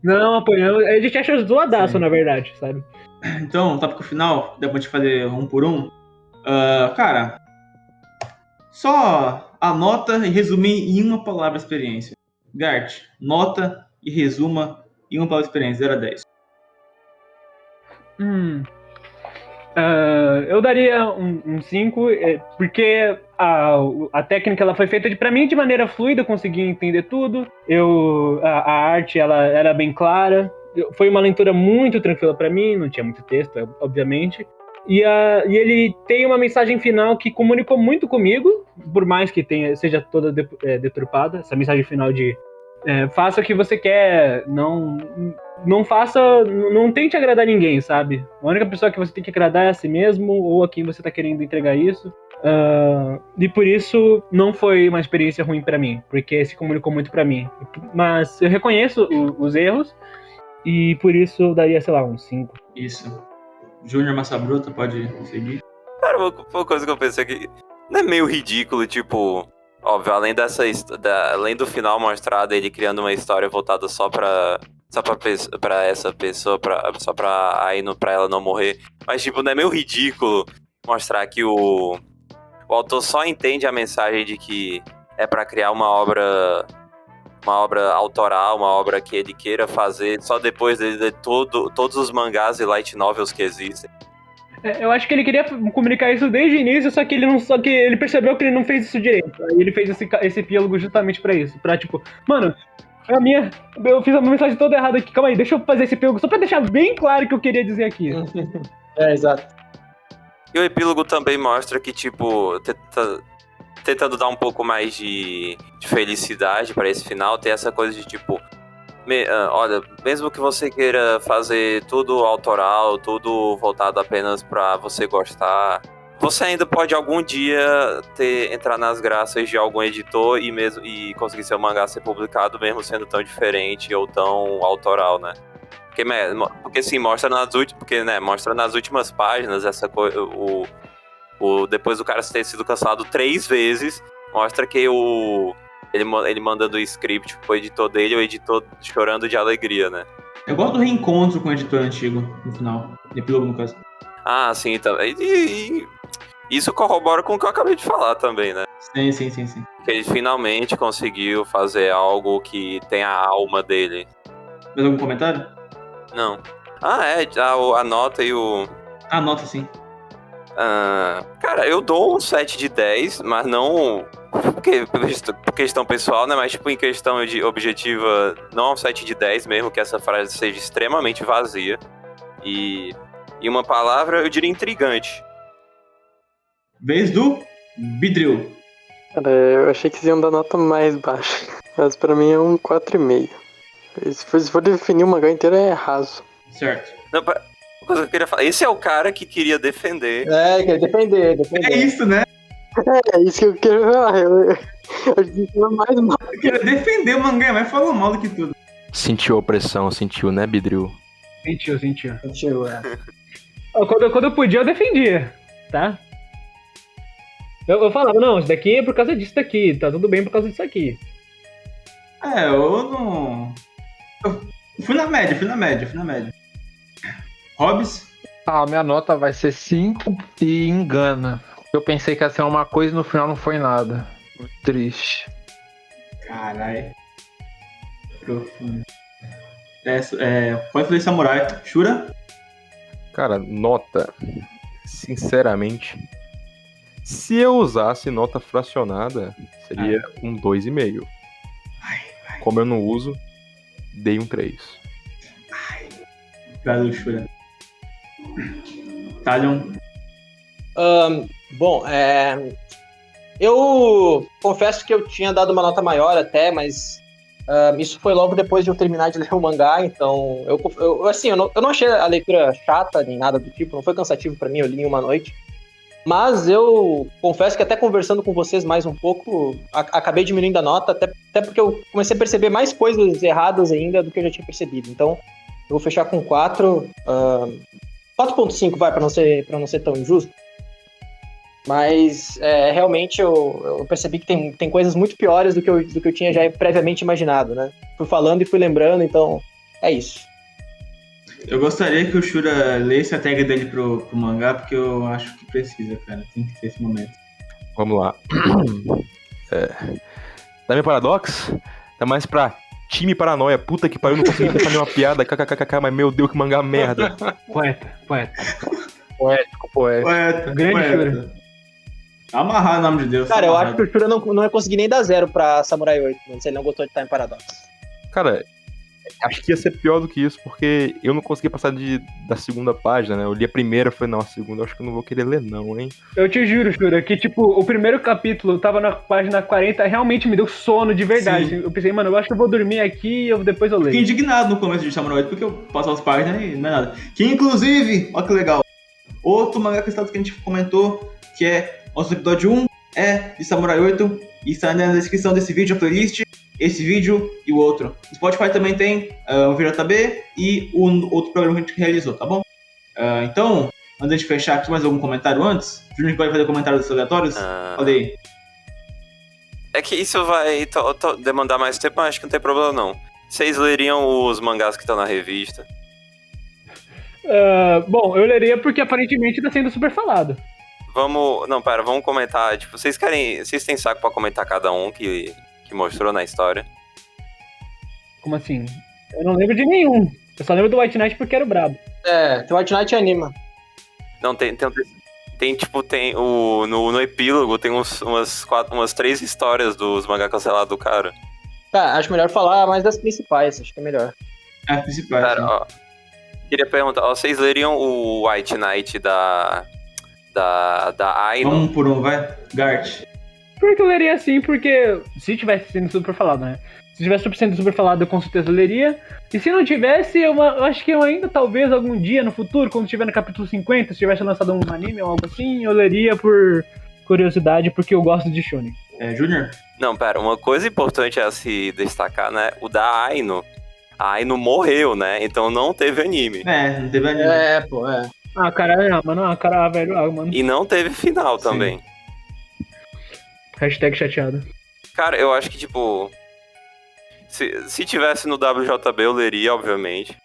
Não apoiamos. A gente acha zoadaço, na verdade, sabe? Então, tópico final, dá pra gente fazer um por um. Cara, só anota e resume em uma palavra a experiência. Gart, nota e resuma em uma palavra a experiência, 0 a 10. Eu daria um 5, porque a técnica ela foi feita pra mim de maneira fluida, consegui entender tudo. A arte ela era bem clara. Foi uma leitura muito tranquila pra mim, não tinha muito texto, obviamente. E ele tem uma mensagem final que comunicou muito comigo, por mais que seja toda deturpada. Essa mensagem final de faça o que você quer, não faça, não tente agradar ninguém, sabe? A única pessoa que você tem que agradar é a si mesmo ou a quem você tá querendo entregar isso. E por isso não foi uma experiência ruim pra mim, porque se comunicou muito pra mim. Mas eu reconheço os erros e por isso eu daria, sei lá, um 5. Isso. Júnior Massa Bruta, pode seguir? Cara, uma coisa que eu pensei aqui, não é meio ridículo, tipo... Óbvio, além do final mostrado, ele criando uma história voltada só pra essa pessoa, só pra ela não morrer. Mas, tipo, não é meio ridículo mostrar que o autor só entende a mensagem de que é pra criar uma obra autoral, uma obra que ele queira fazer só depois de ler todos os mangás e light novels que existem. Eu acho que ele queria comunicar isso desde o início, só que ele percebeu que ele não fez isso direito. Aí ele fez esse epílogo justamente pra isso. Pra tipo, mano, eu fiz a mensagem toda errada aqui, calma aí, deixa eu fazer esse epílogo só pra deixar bem claro o que eu queria dizer aqui. Exato. E o epílogo também mostra que, tipo, tentando dar um pouco mais de felicidade pra esse final, tem essa coisa de, tipo, olha, mesmo que você queira fazer tudo autoral, tudo voltado apenas pra você gostar, você ainda pode algum dia entrar nas graças de algum editor e conseguir seu mangá ser publicado, mesmo sendo tão diferente ou tão autoral, né? Porque sim, mostra nas últimas páginas essa coisa, depois do cara ter sido cancelado 3 vezes, mostra que ele mandando o script pro editor dele, o editor chorando de alegria, né? Eu gosto do reencontro com o editor antigo, no final. Epílogo, no caso. Sim, também. Isso corrobora com o que eu acabei de falar também, né? Sim. Que ele finalmente conseguiu fazer algo que tem a alma dele. Mais algum comentário? Não. A nota e o... A nota, sim. Cara, eu dou um 7 de 10, mas não... Porque, por questão pessoal, né? Mas, tipo, em questão de objetiva, não é um 7 de 10 mesmo, que essa frase seja extremamente vazia. E uma palavra, eu diria intrigante. Vez do Bidril. Cara, eu achei que vocês iam dar nota mais baixa. Mas pra mim é um 4,5. Se for definir o mangá inteiro, é raso. Certo. Não, uma coisa que eu queria falar. Esse é o cara que queria defender. Queria defender. É isso, né? É isso que eu quero falar. Eu acho que isso é mais mal. Eu queria defender o mangá, mas falou mal do que tudo. Sentiu a opressão, sentiu, né, Bidril? Sentiu. É. Quando eu podia, eu defendia, tá? Eu falava, não, isso daqui é por causa disso daqui, tá tudo bem por causa disso aqui. Eu não... Eu fui na média. Hobbs? Minha nota vai ser 5 e engana. Eu pensei que ia ser uma coisa e no final não foi nada. Muito triste. Caralho. Profundo. Quanto de samurai? Shura? Cara, nota. Sinceramente, se eu usasse nota fracionada, seria um 2,5. Como eu não uso, dei um 3. Obrigado, Shura. Talion? Bom, eu confesso que eu tinha dado uma nota maior até, mas isso foi logo depois de eu terminar de ler o mangá, então eu não achei a leitura chata nem nada do tipo, não foi cansativo pra mim, eu li em uma noite, mas eu confesso que até conversando com vocês mais um pouco, acabei diminuindo a nota, até porque eu comecei a perceber mais coisas erradas ainda do que eu já tinha percebido, então eu vou fechar com 4, 4.5 vai, pra não ser tão injusto. Mas realmente eu percebi que tem coisas muito piores do que eu tinha já previamente imaginado, né? Fui falando e fui lembrando, então é isso. Eu gostaria que o Shura lesse a tag dele pro mangá, porque eu acho que precisa, cara. Tem que ter esse momento. Vamos lá. Time Paradox? Tá mais pra time paranoia. Puta que pariu, não consegui fazer uma piada. KKKK, mas meu Deus, que mangá merda. Poeta. Poético. Grande Shura. Amarrar o nome de Deus. Cara, eu acho que o Shura não ia conseguir nem dar 0 pra Samurai 8, mano, se ele não gostou de Time Paradox. Cara, acho que ia ser pior do que isso, porque eu não consegui passar da segunda página, né? Eu li a primeira, falei, não, a segunda eu acho que eu não vou querer ler não, hein? Eu te juro, Shura, que tipo, o primeiro capítulo tava na página 40, realmente me deu sono de verdade. Sim. Eu pensei, mano, eu acho que eu vou dormir aqui e depois eu leio. Fiquei indignado no começo de Samurai 8, porque eu passo as páginas e não é nada. Que inclusive, olha que legal, outro mangá que a gente comentou, que é nosso episódio 1, é de Samurai 8, e está na descrição desse vídeo, a playlist, esse vídeo e o outro. O Spotify também tem o VJB e o outro programa que a gente realizou, tá bom? Então, antes de fechar aqui, mais algum comentário antes? O Júnior vai fazer comentários aleatórios? Olha aí. É que isso vai demandar mais tempo, mas acho que não tem problema não. Vocês leriam os mangás que estão na revista? Bom, eu leria porque aparentemente tá sendo super falado. Vamos comentar, tipo, vocês têm saco pra comentar cada um que mostrou na história? Como assim? Eu não lembro de nenhum. Eu só lembro do White Knight porque era o brabo. O White Knight anima. Não, tem no epílogo tem umas 3 histórias dos mangá cancelados do cara. Tá, acho melhor falar mais das principais, acho que é melhor. As principais. Cara, ó, queria perguntar, vocês leriam o White Knight da Aino? Vamos por um, vai. Gart. Porque eu leria assim, porque se tivesse sendo super falado, né? Se tivesse sendo super falado, eu com certeza leria. E se não tivesse, eu acho que eu ainda, talvez, algum dia no futuro, quando estiver no capítulo 50, se tivesse lançado um anime ou algo assim, eu leria por curiosidade, porque eu gosto de shonen. Júnior? Não, pera, uma coisa importante a se destacar, né? O da Aino. A Aino morreu, né? Então não teve anime. Não teve anime. Ah, caralho, mano. Ah, caralho, velho. Mano. E não teve final também. Hashtag chateado. Cara, eu acho que, tipo... Se tivesse no WJB, eu leria, obviamente.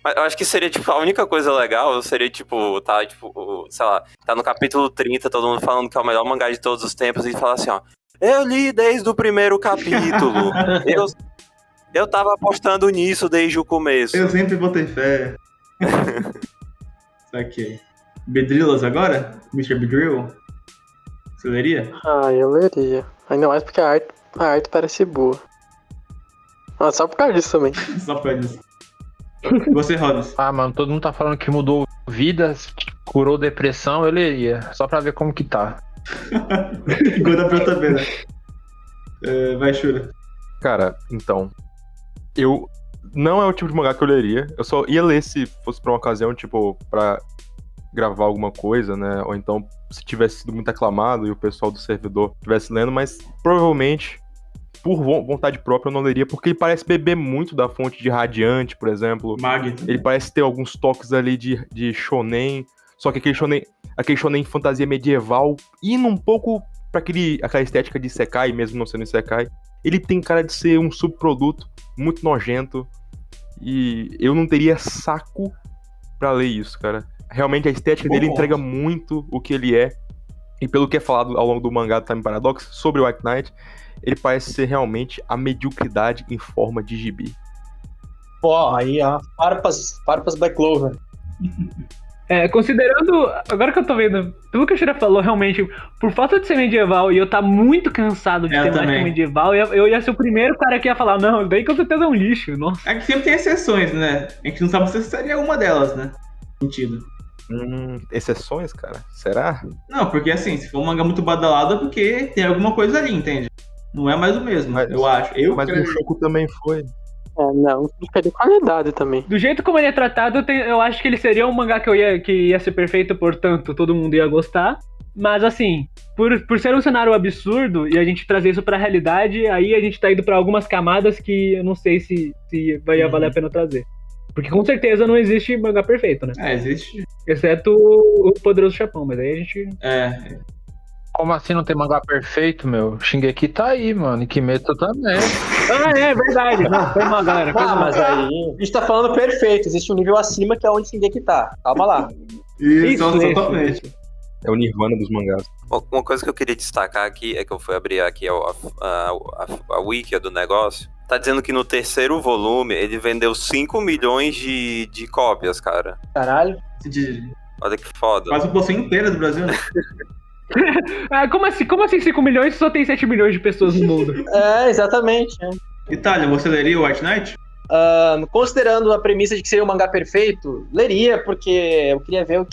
Mas eu acho que seria, tipo, a única coisa legal seria, tipo, sei lá, tá no capítulo 30, todo mundo falando que é o melhor mangá de todos os tempos, e falar assim, ó, eu li desde o primeiro capítulo, eu tava apostando nisso desde o começo. Eu sempre botei fé. Ok. Bedrillas agora? Mr. Bedrill? Você leria? Ah, eu leria. Ainda mais porque a arte parece boa. Ah, só por causa disso também. Só por causa disso. E você, Rodas? Ah, mano, todo mundo tá falando que mudou vidas, curou depressão, eu leria. Só pra ver como que tá. Igual pra eu também, né? Vai, Shura. Cara, então. Não é o tipo de mangá que eu leria. Eu só ia ler se fosse pra uma ocasião, tipo, pra gravar alguma coisa, né? Ou então, se tivesse sido muito aclamado e o pessoal do servidor estivesse lendo, mas provavelmente, por vontade própria, eu não leria, porque ele parece beber muito da fonte de Radiante, por exemplo. Mag. Ele parece ter alguns toques ali de shonen, só que aquele shonen fantasia medieval, indo um pouco pra aquela estética de isekai, mesmo não sendo isekai. Ele tem cara de ser um subproduto muito nojento, e eu não teria saco pra ler isso, cara. Realmente a estética dele entrega muito o que ele é, e pelo que é falado ao longo do mangá do Time Paradox sobre o White Knight, ele parece ser realmente a mediocridade em forma de gibi. Pô, aí, ó, farpas by Clover. Considerando, agora que eu tô vendo, pelo que a Shira falou, realmente, por falta de ser medieval e eu tá muito cansado de temática medieval, eu ia ser o primeiro cara que ia falar, não, daí com certeza é um lixo, nossa. É que sempre tem exceções, né? A gente não sabe se seria uma delas, né? Sentido. Exceções, cara? Será? Não, porque assim, se for um mangá muito badalado é porque tem alguma coisa ali, entende? Não é mais o mesmo, eu acho. Mas o Shoujo também foi. Não, fica de qualidade também. Do jeito como ele é tratado, eu acho que ele seria um mangá que ia ser perfeito, portanto, todo mundo ia gostar. Mas assim, por ser um cenário absurdo e a gente trazer isso pra realidade, aí a gente tá indo pra algumas camadas que eu não sei se vai valer a pena trazer. Porque com certeza não existe mangá perfeito, né? Existe. Exceto o Poderoso Chefão, mas aí a gente... Como assim não tem mangá perfeito, meu? Shingeki tá aí, mano. E Kimetsu também. É verdade. Não, foi mal, galera. Mas aí, a gente tá falando perfeito. Existe um nível acima que é onde Shingeki tá. Calma lá. Isso, totalmente. É o Nirvana dos mangás. Uma coisa que eu queria destacar aqui é que eu fui abrir aqui a wiki do negócio. Tá dizendo que no terceiro volume ele vendeu 5 milhões de cópias, cara. Caralho. Olha que foda. Quase a população inteira do Brasil, né? Como assim 5 milhões se só tem 7 milhões de pessoas no mundo? Exatamente. Itália, você leria o White Knight? Considerando a premissa de que seria um mangá perfeito, leria, porque eu queria ver o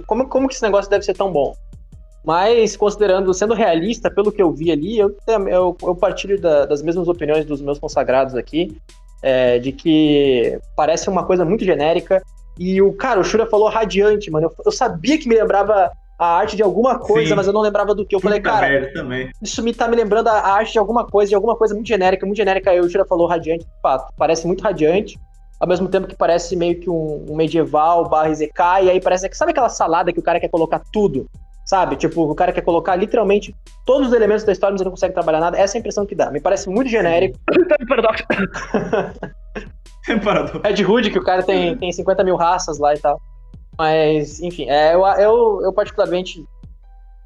como que esse negócio deve ser tão bom. Mas, sendo realista, pelo que eu vi ali, eu partilho das mesmas opiniões dos meus consagrados aqui, de que parece uma coisa muito genérica. E o Shura falou Radiante, mano. Eu sabia que me lembrava a arte de alguma coisa, mas eu não lembrava do que. Eu falei, cara, isso tá me lembrando a arte de alguma coisa muito genérica, muito genérica. Aí o Shura falou Radiante, de fato. Parece muito Radiante, ao mesmo tempo que parece meio que um medieval / Isekai, e aí parece que, sabe aquela salada que o cara quer colocar tudo? Sabe? Tipo, o cara quer colocar literalmente todos os elementos da história, mas ele não consegue trabalhar nada. Essa é a impressão que dá. Me parece muito genérico. Paradoxo. Ed Hood, que o cara tem 50 mil raças lá e tal. Mas, enfim, eu particularmente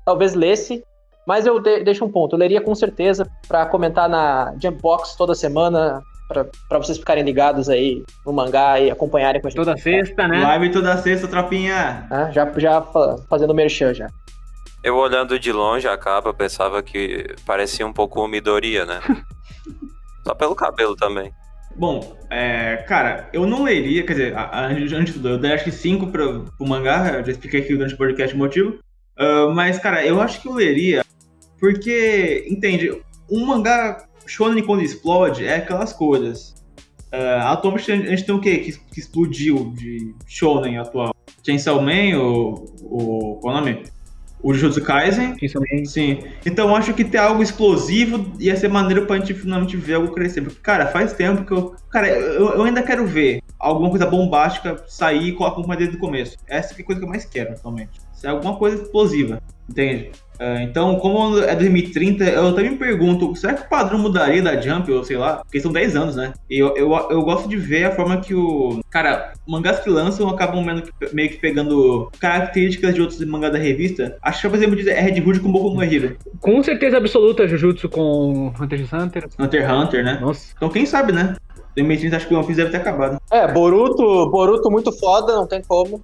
talvez lesse, mas eu deixo um ponto. Eu leria com certeza pra comentar na Jumpbox toda semana, pra vocês ficarem ligados aí no mangá e acompanharem com a gente. Toda sexta, né? Live toda sexta, tropinha. Já fazendo merchan já. Eu olhando de longe a capa, pensava que parecia um pouco o Midoriya, né? Só pelo cabelo também. Bom, cara, eu não leria, quer dizer, antes de tudo, eu dei acho que 5 pro mangá, eu já expliquei aqui durante o podcast o motivo, mas, cara, eu acho que eu leria, porque, entende, um mangá shonen quando explode é aquelas coisas. Atualmente a gente tem o quê que explodiu de shonen atual? Chainsaw Man, qual é o nome? O Jujutsu Kaisen. Sim. Então eu acho que ter algo explosivo ia ser maneiro pra gente finalmente ver algo crescer. Porque, cara, faz tempo que eu ainda quero ver alguma coisa bombástica sair e colocar uma desde o começo. Essa é a coisa que eu mais quero atualmente. Isso é alguma coisa explosiva, entende? Então, como é 2030, eu também me pergunto, será que o padrão mudaria da Jump, ou sei lá? Porque são 10 anos, né? E eu gosto de ver a forma que mangás que lançam acabam meio que pegando características de outros mangás da revista. Acho que, por exemplo, é Red Hood com Boku no Hero. Com certeza absoluta, Jujutsu com Hunter x Hunter. Hunter x Hunter, né? Nossa. Então, quem sabe, né? 2030 acho que o One Piece deve ter acabado. Boruto muito foda, não tem como.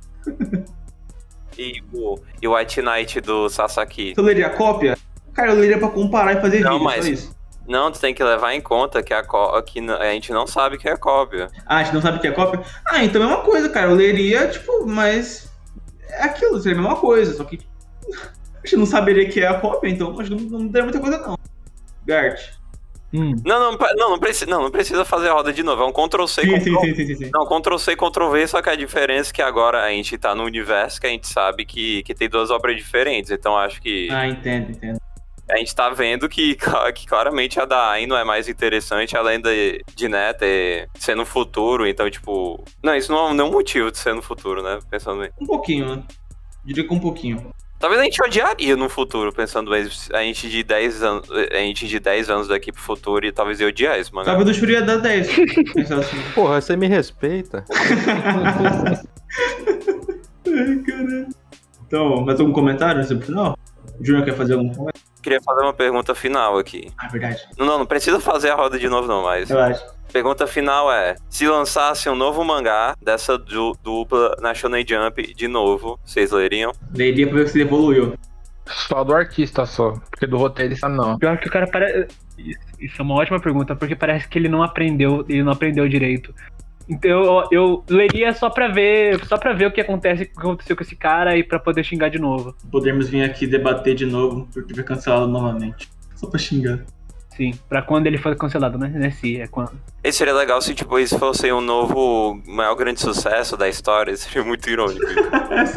E o White Knight do Sasaki. Você leria a cópia? Cara, eu leria pra comparar e fazer vídeo, só isso. Não, tu tem que levar em conta que a gente não sabe que é cópia. A gente não sabe que é cópia? Então é uma coisa, cara. Eu leria, tipo, mas... É aquilo, seria a mesma coisa, só que... A gente não saberia que é a cópia, então acho que não teria muita coisa, não. Gart. Não precisa fazer a roda de novo. É um Ctrl-C, Sim. Não, Ctrl-C, Ctrl-V, só que a diferença é que agora a gente tá no universo que a gente sabe que tem duas obras diferentes. Então acho que... Entendo. A gente tá vendo que claramente a da Ai não é mais interessante, além de né, ser no futuro. Então, tipo... Não, isso não é um motivo de ser no futuro, né? Pensando bem. Um pouquinho, né? Diria que um pouquinho. Talvez a gente odiaria no futuro, pensando bem, a gente de 10 anos daqui pro futuro e talvez eu odiar esse mangá. Talvez o Shuri ia dar 10. Assim. Porra, você me respeita. Ai, caralho. Então, mais algum comentário sobre o final? O Júnior quer fazer algum comentário? Queria fazer uma pergunta final aqui. Verdade. Não precisa fazer a roda de novo não, mas... Relaxa. Pergunta final é, se lançasse um novo mangá dessa dupla na Shonen Jump de novo, vocês leriam? Leria pra ver se ele evoluiu. Só do artista só, porque do roteirista não. Pior que o cara parece... Isso é uma ótima pergunta, porque parece que ele não aprendeu direito. Então eu leria só pra ver o que aconteceu com esse cara e pra poder xingar de novo. Podemos vir aqui debater de novo, porque foi cancelado novamente. Só pra xingar. Sim, pra quando ele for cancelado, né? É quando. Esse seria legal se, tipo, isso fosse um novo, maior grande sucesso da história. Seria muito irônico.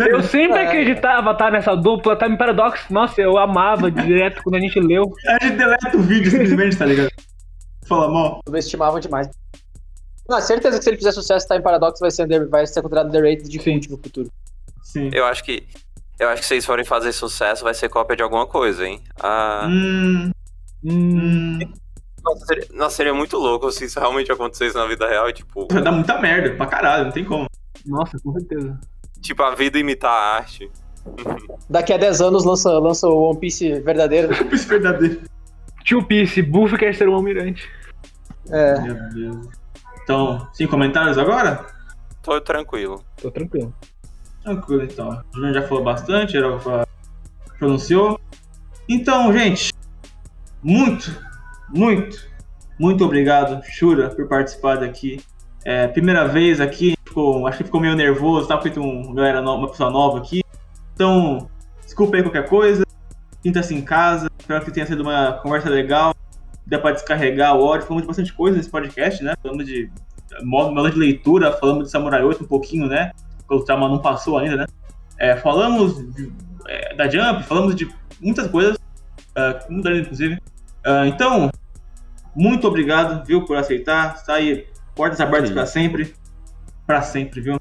Eu sempre acreditava, nessa dupla, Time Paradox. Nossa, eu amava direto quando a gente leu. A gente deleta o vídeo simplesmente, tá ligado? Fala mal. Subestimavam demais. Não, certeza que se ele fizer sucesso, Time Paradox vai ser considerado underrated de cult no futuro. Sim. Eu acho que se vocês forem fazer sucesso, vai ser cópia de alguma coisa, hein? Nossa, seria muito louco se isso realmente acontecesse na vida real, tipo... Vai dar muita merda, pra caralho, não tem como. Nossa, com certeza. Tipo, a vida imitar a arte. Daqui a 10 anos lança o One Piece verdadeiro. One Piece verdadeiro. Tio Piece, Buffy quer ser um almirante. Meu Deus. Então, 5 comentários agora? Tô tranquilo. Tranquilo, então. O Júnior já falou bastante, já pronunciou. Então, gente, muito obrigado, Shura, por participar daqui. Primeira vez aqui, acho que ficou meio nervoso, tá? Feito uma pessoa nova aqui. Então, desculpa aí qualquer coisa. Sinta-se em casa. Espero que tenha sido uma conversa legal. Dá pra descarregar o ódio. Falamos de bastante coisa nesse podcast, né? Falamos de modo de leitura, falamos de Samurai 8 um pouquinho, né? Porque o Trauma não passou ainda, né? Falamos da Jump, falamos de muitas coisas. Mudaram, inclusive. Então, muito obrigado, viu, por aceitar. Está aí, portas abertas pra sempre. Pra sempre, viu?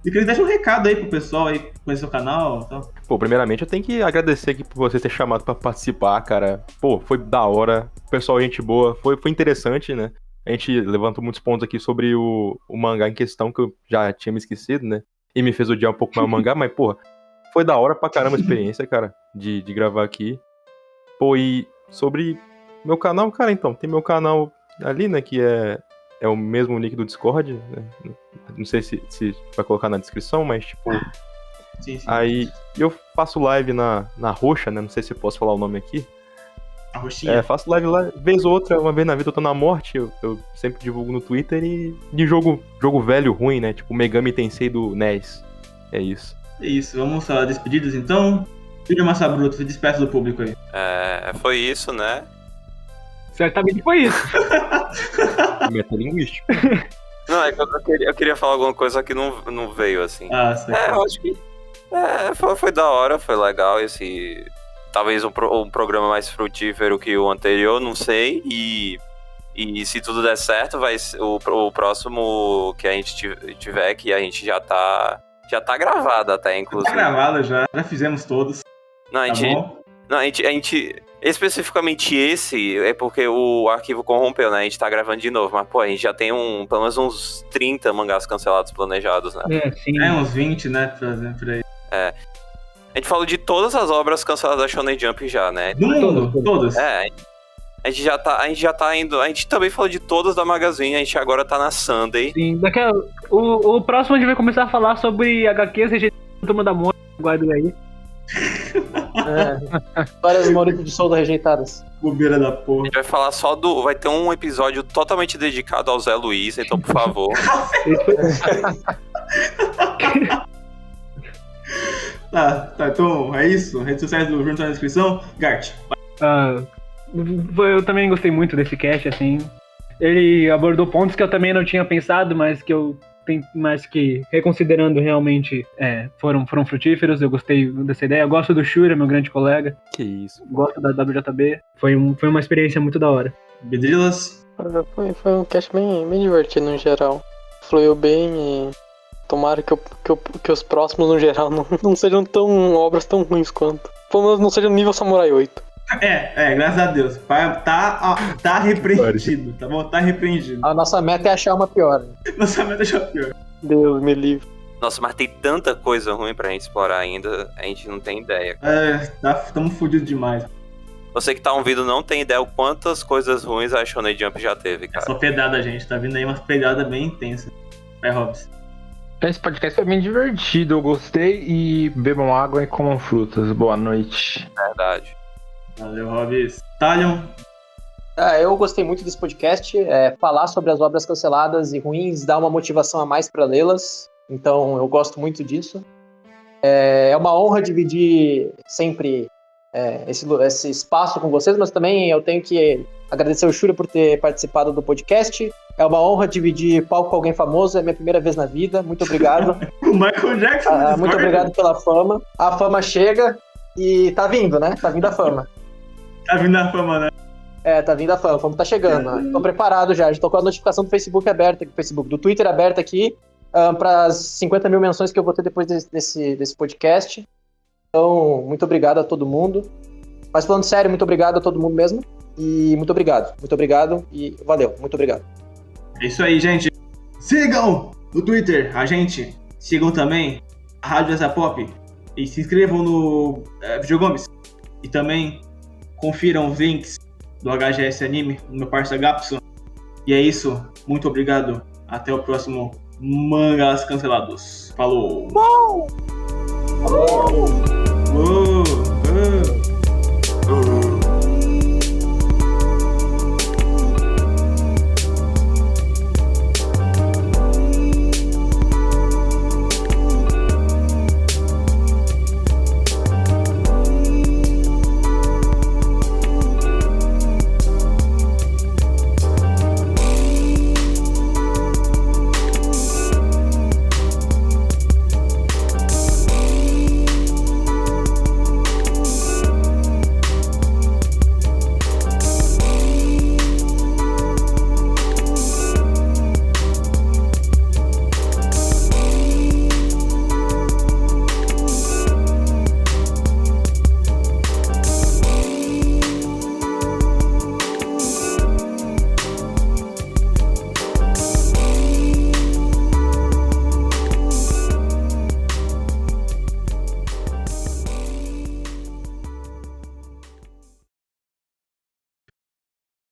E queria deixar um recado aí pro pessoal aí conhecer o canal e tal. Pô, primeiramente eu tenho que agradecer aqui por você ter chamado pra participar, cara. Pô, foi da hora. Pessoal, gente boa. Foi interessante, né? A gente levantou muitos pontos aqui sobre o mangá em questão, que eu já tinha me esquecido, né? E me fez odiar um pouco mais o mangá, mas, porra, foi da hora pra caramba a experiência, cara, de gravar aqui. Pô, e sobre meu canal, cara, então, tem meu canal ali, né, que é o mesmo link do Discord, né? Não sei se vai colocar na descrição, mas, tipo... Sim. Aí eu faço live na Roxa, né, não sei se eu posso falar o nome aqui. A Roxinha. Faço live lá, vez ou outra, uma vez na vida eu tô na morte, eu sempre divulgo no Twitter e de jogo velho ruim, né, tipo Megami Tensei do NES. É isso. É isso, vamos às despedidas então. Júnior Massa Bruto, se despeça do público aí. Foi isso, né? Certamente foi isso. Metalinguístico. Não, é que eu queria falar alguma coisa que não veio, assim. Sei. Eu acho que... foi da hora, foi legal esse... Talvez um programa mais frutífero que o anterior, não sei. E se tudo der certo, vai ser o próximo que a gente tiver, que a gente já tá Já tá gravada até, inclusive. Tá gravada já fizemos todos. Não, a gente... Especificamente esse é porque o arquivo corrompeu, né? A gente tá gravando de novo, mas, pô, a gente já tem pelo menos uns 30 mangás cancelados planejados, né? Sim. Uns 20, né? Por aí. A gente falou de todas as obras canceladas da Shonen Jump já, né? Do mundo, todas. A gente já tá indo... A gente também falou de todas da Magazine, a gente agora tá na Sunday. Sim, o próximo a gente vai começar a falar sobre HQs rejeitadas da Turma da Mônica, guardem aí. Várias Maurício de Souza rejeitadas. Bobeira da A porra. gente vai falar só do... Vai ter um episódio totalmente dedicado ao Zé Luiz, então, por favor. Tá, então é isso. Redes sociais do Júnior tá na descrição. Gart. Eu também gostei muito desse cast, assim. Ele abordou pontos que eu também não tinha pensado, mas que reconsiderando realmente foram frutíferos. Eu gostei dessa ideia. Eu gosto do Shura, meu grande colega. Que isso. Gosto da WJB. Foi uma experiência muito da hora. Bedrilas. Foi um cast bem divertido no geral. Fluiu bem e tomara que os próximos no geral não sejam obras tão ruins quanto. Pelo menos não sejam nível Samurai 8. Graças a Deus. Tá repreendido, tá bom? Tá repreendido. A nossa meta é achar uma pior. Deus me livre. Nossa, mas tem tanta coisa ruim pra gente explorar ainda, a gente não tem ideia. Tamo fodidos demais. Você que tá ouvindo não tem ideia o quantas coisas ruins a Shonen Jump já teve, cara. Só pedada, gente. Tá vindo aí uma pegada bem intensa. Vai, Hobbs. Esse podcast foi bem divertido, eu gostei. E bebam água e comam frutas. Boa noite. Verdade. Valeu, Hobbs. Talion. Eu gostei muito desse podcast. Falar sobre as obras canceladas e ruins dá uma motivação a mais para lê-las. Então eu gosto muito disso. É uma honra dividir sempre esse espaço com vocês, mas também eu tenho que agradecer o Shura por ter participado do podcast. É uma honra dividir palco com alguém famoso, é minha primeira vez na vida. Muito obrigado. O Michael Jackson. Muito obrigado pela fama. A fama chega e tá vindo, né? Tá vindo a fama. Tá vindo a fama, né? Tá vindo a fama. A fama tá chegando. Né? Tô preparado já tô com a notificação do Facebook aberta, do Twitter aberta aqui, para as 50 mil menções que eu vou ter depois desse podcast. Então, muito obrigado a todo mundo. Mas falando sério, muito obrigado a todo mundo mesmo. E muito obrigado e valeu, muito obrigado. É isso aí, gente. Sigam no Twitter a gente. Sigam também a Rádio Asa Pop. E se inscrevam no Videogomes. E também confiram os links do HGS Anime no meu parceiro Gapson. E é isso. Muito obrigado. Até o próximo Mangás Cancelados. Falou! Falou! Falou!